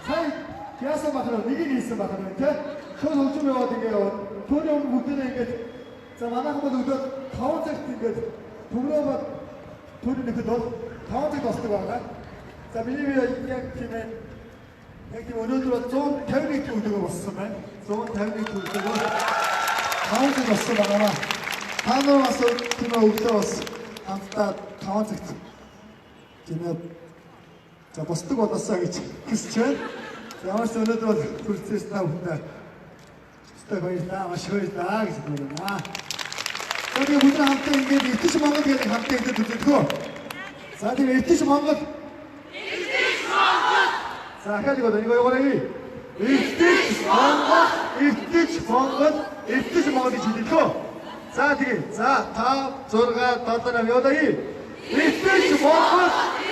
사이 기아서 막으로 니기 있어 막으로 이렇게 저 동점에 와든 게요. 돈이 없는 못되는 게 자, 만나고 봐도 그 다운색 그 동료가 돈이 그 다운색 넣었을 거야. 자, 미리미야 이양 팀에 양팀 오늘도 좀 대응이 좀 우드가 왔으면 좀 대응이 좀 우드가 다운색 넣었어 나가나 다운으로 왔어 팀에 우드가 왔어 아무튼 다운색 팀에 자, 버스도 얻었어 гэж хэлчихвэн. Ямар ч өнөөдөр бол хүртээстэй хүндээ. Өстой баярлалаа, маш баярлалаа гэж байна. Тэгээд бүгд хамтдаа ингэж Итэж Монгол гэдэг хамтдаа ингэж үзэдгөө. За тийм Итэж Монгол. Итэж Монгол. За ахаад и거 요거를 Итэж Монгол, Итэж Монгол, Итэж Монгол гэж хэлэдгөө. За тийм. За 5 6 7 8 явуулъя. Итэж Монгол,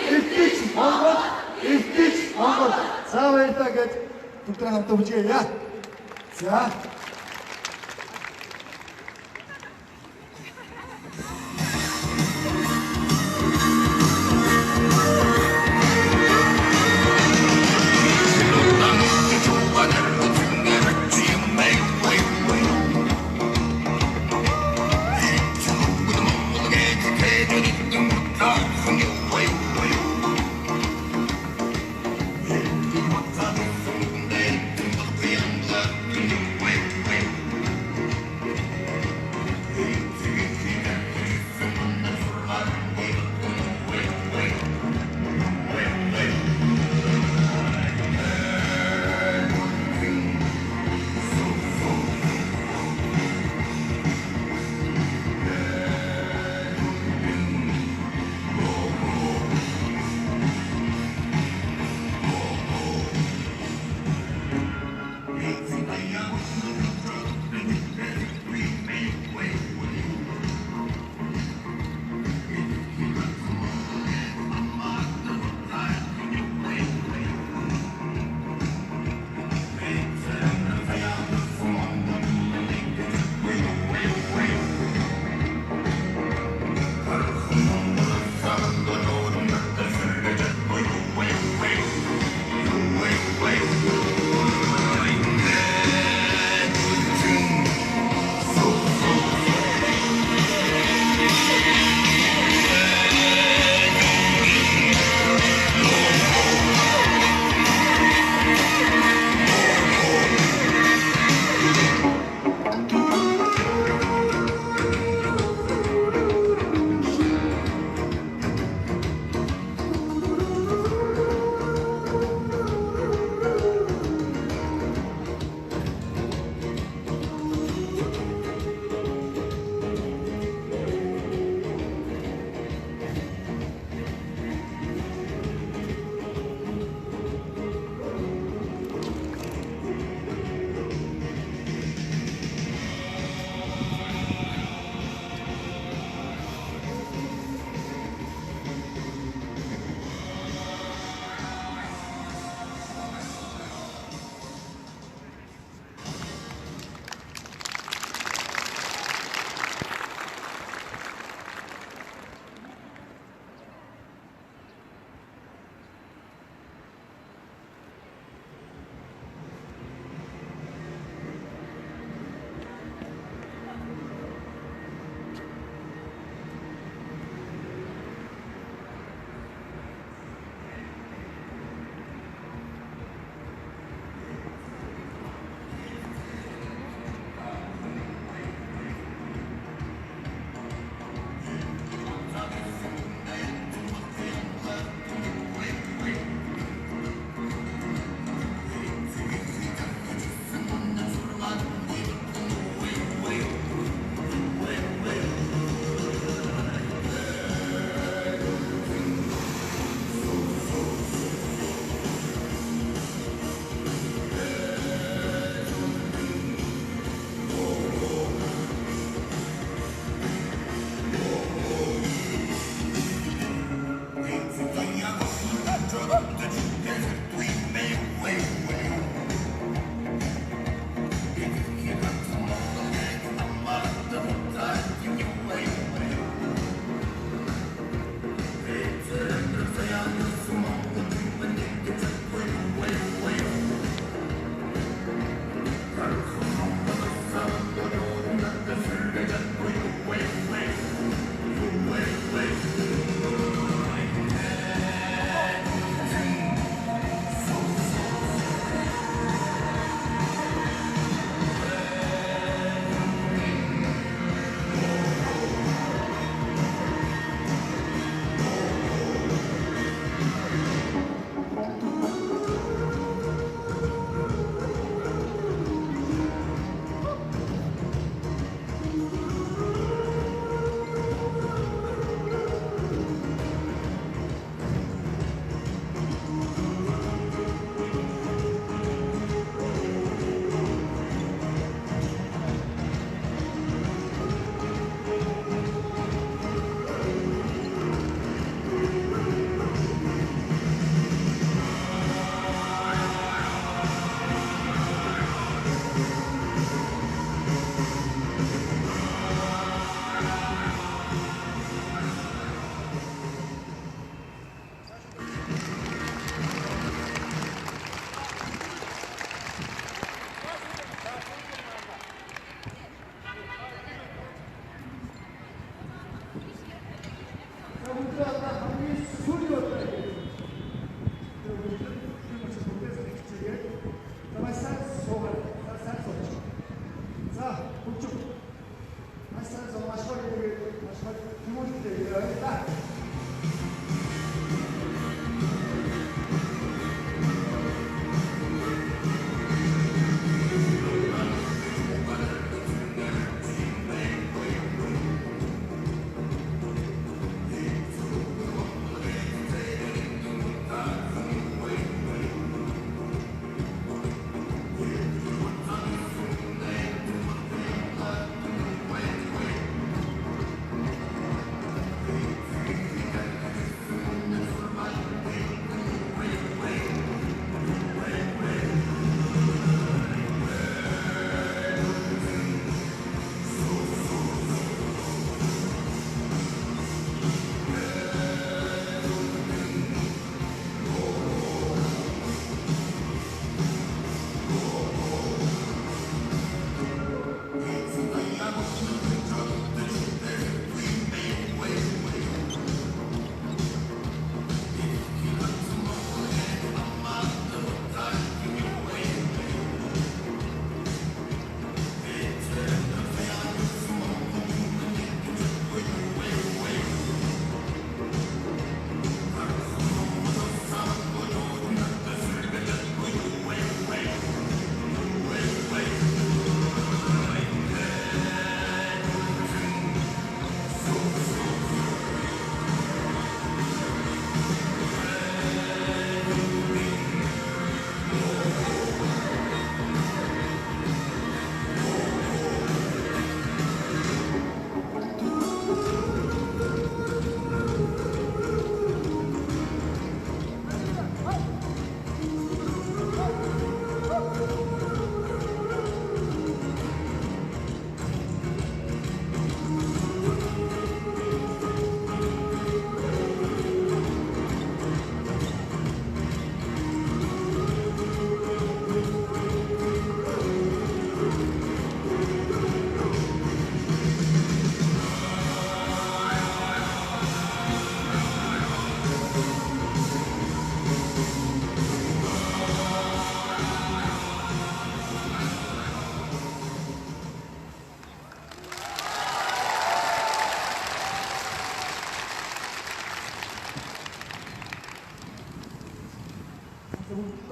Итэж Монгол, Итэж Монгол. За баярлалаа гэж бүгд хамтдаа бүжгээе. За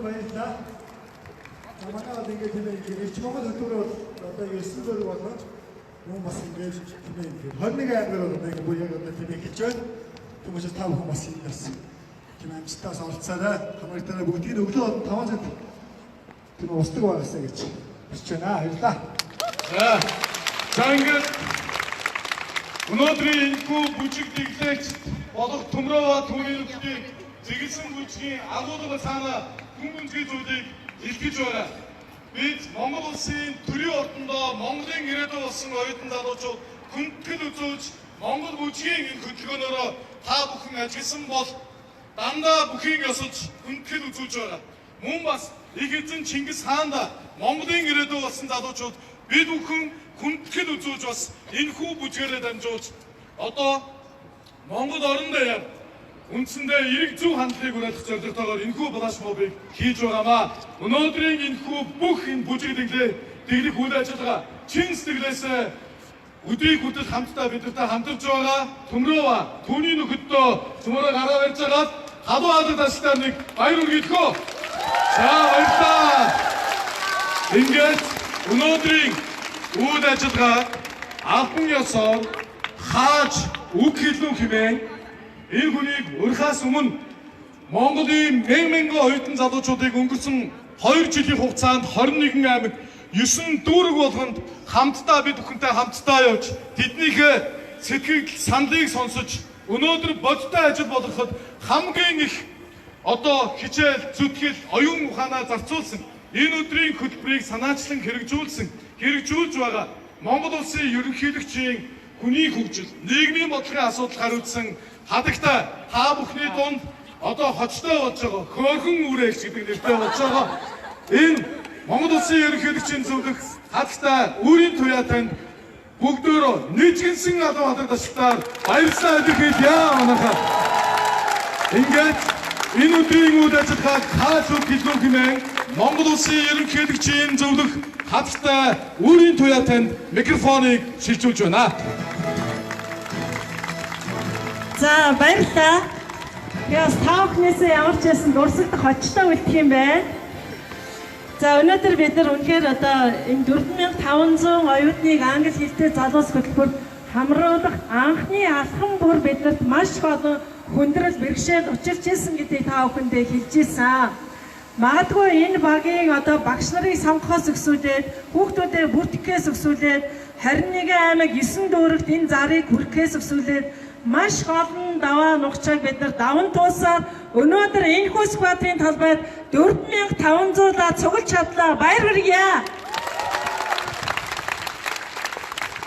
баярлалаа. Манайд ингээд тийм ирч Монгол хөтөлбөр одоо ингэ студиод болно. Мөн бас ингээд тийм 21 аймгаар одоо бүр яг одоо тийм гэж байна. Хүмүүс та бүхэн бас энэ бас тийм амжилтаас олцоорой. Хамаг танаа бүгдийг өглөө 500 тийм устдаг байгаасаа гэж хэлж байна. Баярлалаа. За ингээд өнөөдрийн энэхүү бүжиг дэглэгч болох Төмрөө түүний нөхдөд зэглсэн бүжгийн агуулга цаана хүмүүнзгий зүйлийг илтгэж байна. Бид Монгол улсын төрийн ордондоо Монголын ирээдүйн болсон оюутан залуучууд хүндэтгэл үзүүлж Монгол бүжгийн энэ хөтөлбөрөөрөө та бүхэн ажилласан бол дандаа бүхийг ёсож хүндэтгэл үзүүлж байна. Мөн бас их эзэн Чингис хаанда Монголын ирээдүй болсон залуучууд бид бүхэн хүндэтгэл үзүүлж бас энэхүү бүжгээрээ дамжуулж одоо Монгол орон даяар үндсэндээ эрэг зөв хандлагыг уриалгах зорилготойгоор энэхүү флашмобыг хийж байгаамаа. Өнөөдрийн энэхүү бүх энэ бүжиглэлээ дэглэх үйл ажиллагаа чин сэтгэлээсээ өдрийг хөдөл хамтдаа бидэртэй хамтарч байгаа Төмрөва түүний нөхөдөө цөмөрөө гараа барьж агаад халуун хаалт таслаар нэг баяр үргэлэхөө. За баярлалаа. Ингээд өнөөдрийн үйл ажиллагаа албан ёсоор хааж үг хэлнүү хэмээн энэ хүнийг урьхаас өмнө Монголын мянган оюутан залуучуудыг өнгөрсөн 2 жилийн хугацаанд 21 аймаг 9 дүүрэг болгонд хамтдаа бид бүхэнтэй хамтдаа явж тэднийхээ сэтгэл саналыг сонсож өнөөдөр бодиттой ажил болгоход хамгийн их одоо хичээл зүтгэл оюун ухаанаа зарцуулсан энэ өдрийн хөтөлбөрийг санаачлан хэрэгжүүлж байгаа Монгол улсын ерөнхийлөгчийн хүний хөгжил, нийгмийн бодлогын асуудал хариуцсан хадагтай та бүхний дунд одоо хочтой болж байгаа хөөрхөн үрээлч гэдэг нэртэй болж байгаа энэ Монгол улсын ерөнхийлөгчийн зөвлөх хадагтай үрийн туяа танд бүгдөө нийцгэнсэн алуу хадаг тасалтаар баярлалаа илэрхийлье манайхаа. Ингээд энэ өдрийн үйл ажиллагааг хааж хэлнүү хэмээн Монгол улсын ерөнхийлөгчийн зөвлөх хадагтай үрийн туяа танд микрофоныг шилжүүлж байна. За баярлалаа. Яс таахнээсээ ямар ч байсан дурсагдах хочтой үлдэх юм байна. За өнөөдөр бид нар үнэхээр одоо энэ 4500 оюутныг англи хэлтэй залуус хөтөлбөрт хамруулах анхны алхам бүр биднэрт маш олон хүндрэл бэрхшээл учирч ирсэн гэдгийг та бүхэндээ хэлж ийсэн. Магадгүй энэ багийн одоо багш нарыг сонгохоос өксүүлээд хүүхдүүдэд бүртгэхээс өксүүлээд 21 аймаг 9 дүүрэгт энэ зарыг хүргэхээс өксүүлээд маш олон даваа нухчааг бид нар даван туусаар өнөөдөр энэ хүйс квадрын талбайд 4500-аа цуглаж чадлаа. Баяр хүргье.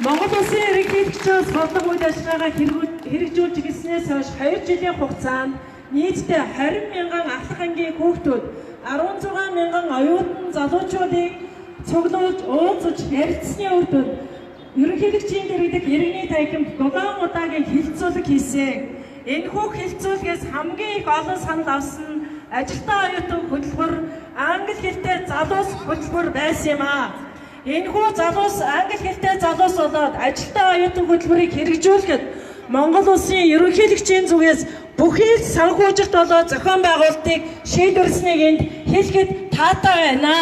Монгол улсын ерөнхийлөгчөөс бодлого үйл ажиллагаагаа хэрэгжүүлж ирснээс хойш 2 жилийн хугацаанд нийтдээ 20 мянган ахлах ангийн хүүхдүүд 16 мянган оюутан залуучуудыг цуглуулж уулзаж ярилцсны үр дүнд ерөнхийлөгчийн дэргэдэх иргэний танхимд дулаан удаагийн хилцүүлэг хийсэн. Энэхүү хилцүүлгээс хамгийн их олон санал авсан ажилтаа оюутан хөтөлбөр англи хэлтэй залуус хөтөлбөр байсан юм аа. Энэхүү залуус англи хэлтэй залуус болоод ажилтаа оюутан хөтөлбөрийг хэрэгжүүлэхэд Монгол улсын ерөнхийлөгчийн зүгээс бүхий л санхүүжилт болоод зохион байгуулалтыг шийдвэрлэснийг энд хэлэхэд таатай байна.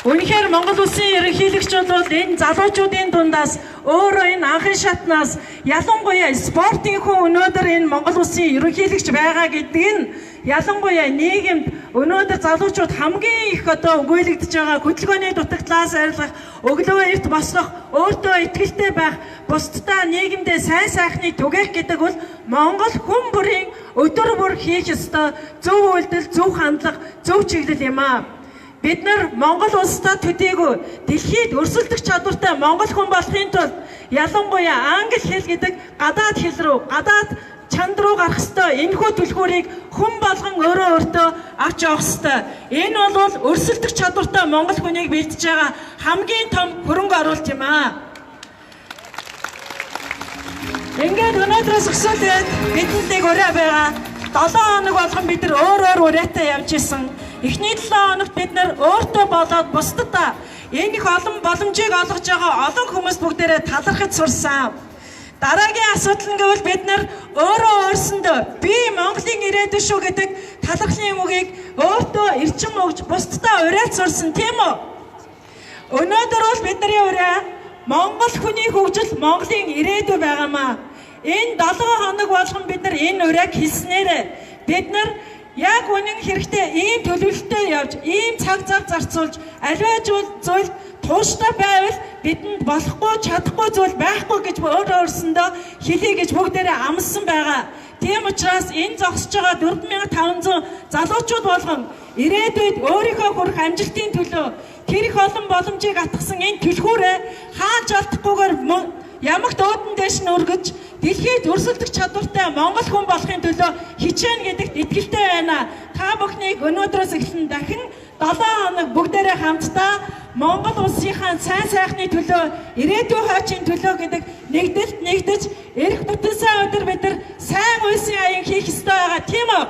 Үнэхээр Монгол улсын ерөнхийлөгчид бол энэ залуучуудын дундаас өөрөө энэ анхын шатнаас ялангуяа спортын хүн өнөөдөр энэ Монгол улсын ерөнхийлөгч байгаа гэдэг нь ялангуяа нийгэмд өнөөдөр залуучууд хамгийн их одоо өгөөлөгдөж байгаа хөдөлгөөний дутагдлаас арилгах, өглөө эрт бослох, өөртөө итгэлтэй байх, бусдаа нийгэмдээ сайн сайхныг түгээх гэдэг бол Монгол хүн бүрийн өдөр бүр хийх ёстой зөв үйлдэл, зөв хандлага, зөв чиглэл юм аа. Бид нар Монгол улстай төдийгүй дэлхийд өрсөлдөх чадвартай Монгол хүн болохын тулд ялангуяа англи хэл гэдэг гадаад хэл рүү, гадаад чанд руу гарах ёстой. Энэхүү түлхүүрийг хүн болгон өөрөө өөртөө авч явах ёстой. Энэ бол өрсөлдөх чадвартай Монгол хүнийг бэлдэж байгаа хамгийн том хөрөнгө оруулалт юм аа. Ингээд өнөөдрөөс өксүүлээд бидэнд нэг ураа байгаа. 7 хоног болгон бид нар өөр ураатай явж исэн. Эхний 7 хоногт бид нар өөртөө болоод бусдад энэ их олон боломжийг олгож байгаа олон хүмүүс бүгдээрээ талархаж сурсан. Дараагийн асуудал нь гэвэл бид нар өөрөө өөрсөндөө би Монголын ирээдүй шүү гэдэг талархлын үгийг өөртөө эрчим өгж бусдад уриалж сурсан тийм үү? Өнөөдөр бол бидний ураа Монгол хүний хөгжил Монголын ирээдүй байгаамаа. Энэ 7 хоног болгон бид нар энэ уриаг хэлснээрээ бид нар яг үнэн хэрэгтэй ийм төлөвлөлтөд явж, ийм цаг зав зарцуулж, аливаа зүйл тууштай байвал бидэнд болохгүй, чадахгүй зүйл байхгүй гэж өөрөөсөндөө хэлье гэж бүгдээрээ амласан байгаа. Тийм учраас энэ зогсож байгаа 4500 залуучууд болгон ирээдүйд өөрийнхөө хүрэх амжилтын төлөө тэр их олон боломжийг атгсан энэ түлхүүрээ хааж алдахгүйгээр ямагт өөдөн дэш нь өргөж дэлхийд өрсөлдөх чадвартай Монгол хүн болохын төлөө хичээнэ гэдэгт итгэлтэй байна. Та бүхнийг өнөөдрөөс эхлэн дахин 7 хоног бүгдээрээ хамтдаа Монгол улсынхаа сайн сайхны төлөө, ирээдүйн хойчийн төлөө гэдэг нэгдэлд нэгдэж, эрх бүтэн сайн өдөр бид нар сайн улсын аян хийх ёстой байгаа тийм үү?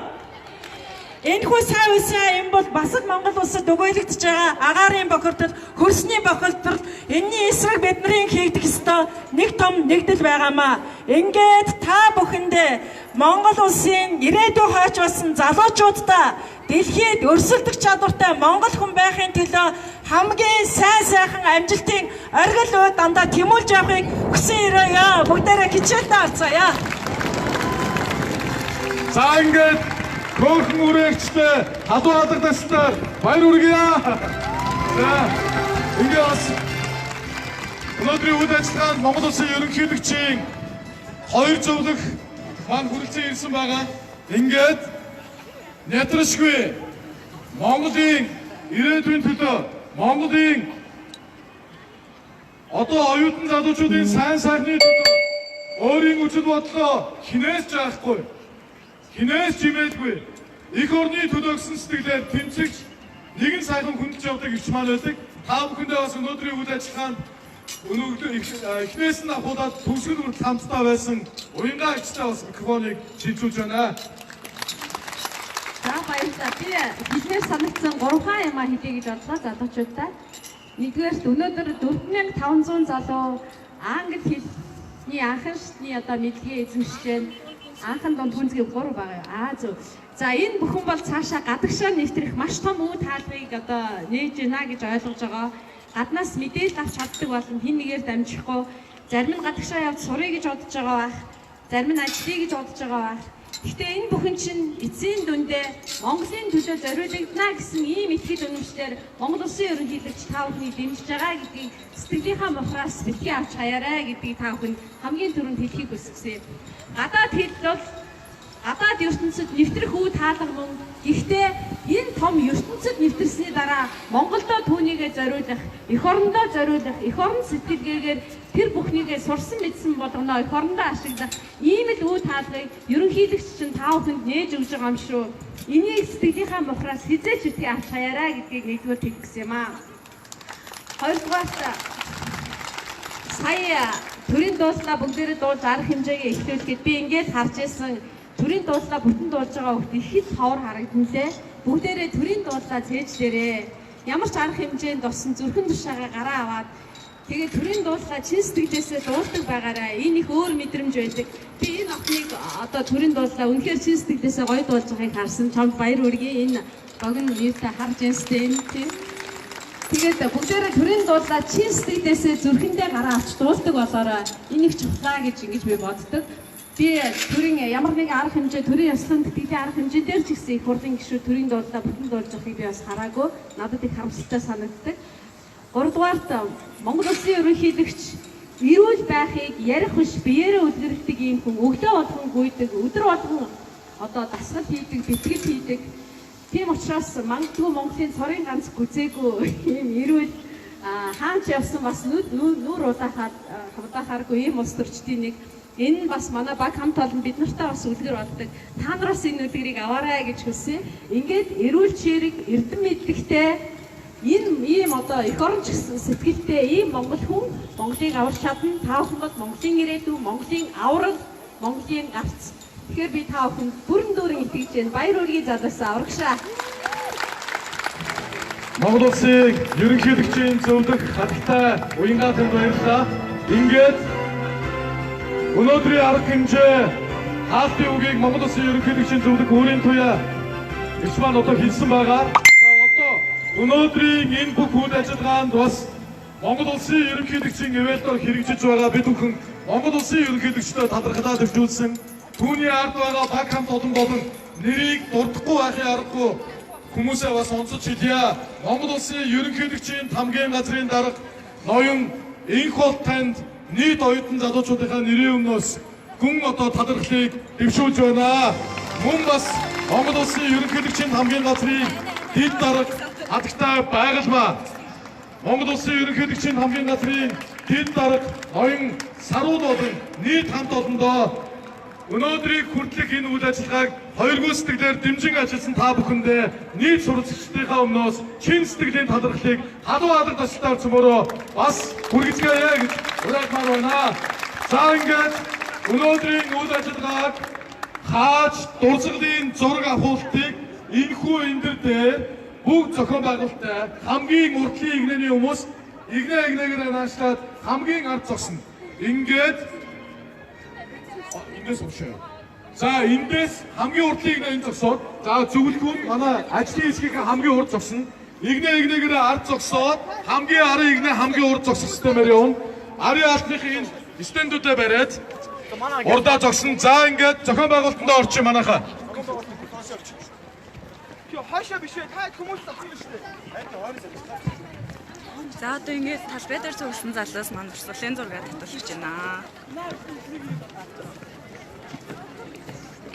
Энэхүү сайн улсын аян бол бас л Монгол улсад өгөөлөгдөж байгаа агаарын бохирдол, хөрсний бохирдол, энэний эсрэг бидний хийгдэх ёстой нэг том нэгдэл байгаамаа. Ингээд та бүхэндээ Монгол улсын ирээдүйн хойч болсон залуучуудаа дэлхийд өрсөлдөх чадвартай Монгол хүн байхын төлөө хамгийн сайн сайхан амжилтын оргил уу дандаа тэмүүлж явахыг хүсэн өрөөё. Бүгдээрээ хичээлдээ орцгоё. За ингээд хөөхөн үрэгчтэй халуун хадагдсаар баяр хүргье. За ингээд бас өнөөдрийн үйл ажиллагаанд Монгол Улсын ерөнхийлөгчийн 2 зөвлөх маань хүрэлцэн ирсэн байгаа. Ингээд нятрашгүй Монголын ирээдүйн төлөө Монголын одоо оюутан залуучуудын сайн сайхны төлөө өөрийн үжил бодлоо хинээс жаахгүй, хинээс жимээдгүй их орны төлөө гэсэн сэтгэлээр тэмцэгч нэгэн сайхан хүндж явдаг өвч маань байдаг. Та бүхэндээ бас өнөөдрийн үйл ажиллагаанд эхнээс нь ахуулаад төгсгөл хүртэл хамтдаа байсан уянгаа ичтэй бас микрофоныг шилжүүлж байна. За баярлалаа. Би биднээс санагдсан 3 юм хэлье гэж бодлоо залуучуудаа. Нэгдүгээр өнөөдөр 4500 залуу англи хэлний анхан шатны одоо мэдлэгээ эзэмшиж байна. Анхан донд хүнзгийн 3 байгаа. Зөв. За энэ бүхэн бол цаашаа гадагшаа нэвтрэх маш том үе таалгыг одоо нээж гинэ гэж ойлгож байгаа. Гаднаас мэдээлэл авч чаддаг болон хин нэгээр дамжихгүй. Зарим нь гадагшаа явж сурыг гэж бодож байгаа байх. Зарим нь ажиллая гэж бодож байгаа байх. Гэхдээ энэ бүхэн чинь эцсийн дүндээ Монголын төлөө зориулагдана гэсэн ийм итгэл үнэмшлэр Монгол Улсын ерөнхийлөгч та бүхнийг дэмжиж байгаа гэдгийг сэтгэлийнхаа мухраас битгий авч хаяарай гэдгийг та бүхэн хамгийн түрүүнд хэлхийг хүсгэсэн. Гадаад хэл бол гадаад ертөнцид нэвтрэх үе таалга мөн. Гэхдээ энэ том ертөнцид нэвтрсний дараа Монголдо түүнийгээ зориулах, эх орондоо зориулах, эх орон сэтгэлгээгээр тэр бүхнийгээ сурсан мэдсэн болгоно эх орондоо ашиглах ийм л үе таалгыг ерөнхийлөгч чинь та бүхэнд нээж өгж байгаа юм шүү. Энийг сэтгэлийнхаа мухраас хизээч үтгий авч хаяарай гэдгийг нэгдүгээр хэлэх гэсэн юм аа. Хоёрдугаар сая төрийн дуудлаа бүгдээрээ дуулж арга хэмжээгээ эхлүүлэхэд би ингээд харж ирсэн. Төрийн дуудлаа бүтэн дуулж байгаа хүмүүс их хэд ховор харагдан лээ. Бүгдээрээ төрийн дуудлаа цээжлээрээ. Ямар ч арга хэмжээнд орсон зүрхэн тушаагаа гараа аваад тэгээд төрийн дуудлаа чин сэтгэлээсээ дуулдаг байгаараа. Энэ их өөр мэдрэмж байдаг. Би энэ охиныг одоо төрийн дуудлаа үнэхээр чин сэтгэлээсээ гоё дуулж байгааг харсан. Чамд баяр хүргэе. Энэ богино нэртэй харж энстэй тийм. Тэгээд бүгдээрээ төрийн дуудлаа чин сэтгэлээсээ зүрхэндээ гараа авч дуулдаг болоорой. Энэ их чухлаа гэж ингэж би боддог. Би төрийн ямар нэгэн арга хэмжээ төрийн ёслон тэтгэлийн арга хэмжээ дээр ч гэсэн их хурлын гишүүд төрийн дуудлаа бүтэн дуулж байгааг би бас хараагүй. Надад их харамсалтай санагддаг. 3-дугаарт Монгол Улсын ерөнхийлөгч эрүүл байхыг ярих биш биеэрээ үлгэрдэг юм хүн өглөө болгон гүйдэг, өдөр болгон одоо дасгал хийдэг, бэлтгэл хийдэг. Тийм учраас магадгүй Монголын цорын ганц гүзээгүй ийм эрүүл хаач явсан бас нүур удаахааргүй ийм улс төрчдийн нэг. Энэ бас манай баг хамт олон бид нартай бас үлгэр болдог. Та нараас энэ үлгэрийг аваарай гэж хүсье. Ингээд эрүүл чирэг, эрдэм мэдлэгтэй энэ ийм одоо эх оронч гэсэн сэтгэлтэй ийм монгол хүн Монголыг аварч чадна. Та бүхэн бол Монголын ирээдүй, Монголын аврал, Монголын гарц. Тэгэхээр би та бүхэнд бүрэн дүүрэн итгэж байна. Баяр хүргэе залуусаа урагшаа. Монгол Улсын ерөнхийлөгчийн зөвлөх хатагтай уянгаа танд баярлалаа. Ингээд өнөөдрийн арга хэмжээ хаалтын үгийг Монгол Улсын ерөнхийлөгчийн зөвлөх өөрийн туяа гэрч маань одоо хэлсэн байгаа. Одоо өнөөдрийн энэ бүх үйл ажиллагаанд бас Монгол Улсын ерөнхийлөгчийн ивэлдор хэрэгжиж байгаа бид бүхэн Монгол Улсын ерөнхийлөгчдөө талархлаа төвшүүлсэн. Түүний ард байгаа баг хамт олон болон нэрийг дурдахгүй байхын аргагүй хүмүүсээ бас онцолж хэлье. Монгол Улсын ерөнхийлөгчийн тамгийн газрын дарга ноён энх бол танд нийт оюутан залуучуудынхаа нэрийн өмнөөс гүн одоо талархлыг дэвшүүлж байна. Мөн бас Монгол Улсын ерөнхийлөгчийн тамгийн газрын дэд дарга хатагтай байгалмаа. Монгол Улсын ерөнхийлөгчийн тамгийн газрын дэд дарга ноён сарууд болон нийт хамт олондоо өнөөдрийг хүртэлх энэ үйл ажиллагааг хоёргүй сэтгэлээр дэмжин ажилласан та бүхэндээ нийт суралцагчдынхаа өмнөөс чин сэтгэлийн талархлыг халуун алга тасалтаар цөмөрөө бас хүргэцгээе гэж уриалмаар байна. За ингээд өнөөдрийн үйл ажиллагааг хааж дурсгалын зураг авахултыг энэхүү эндэр дээр бүгд зохион байгуулалттай хамгийн уртлын игнэний хүмүүс игнэгээр наашлаад хамгийн ард зогсно. Ингээд эндээс уушаа. За эндээс хамгийн уртлын игнэ зогсоод за зөвлөхүүн манай ажлын хэсгийн хамгийн урд зогсно. Игнэгээр ард зогсоод хамгийн арын игнэ хамгийн урд зогсох системээр явна. Арын алтныхын стендүүдээ бариад урдаа зогсно. За ингээд зохион байгуулалтанд орчих манайхаа. Хойшоо биш ээ. Та хүмүүс авсан биш үү? За одоо ингээд талбай дээр зурсан залуус маань урсгалын зураг татуулж байна.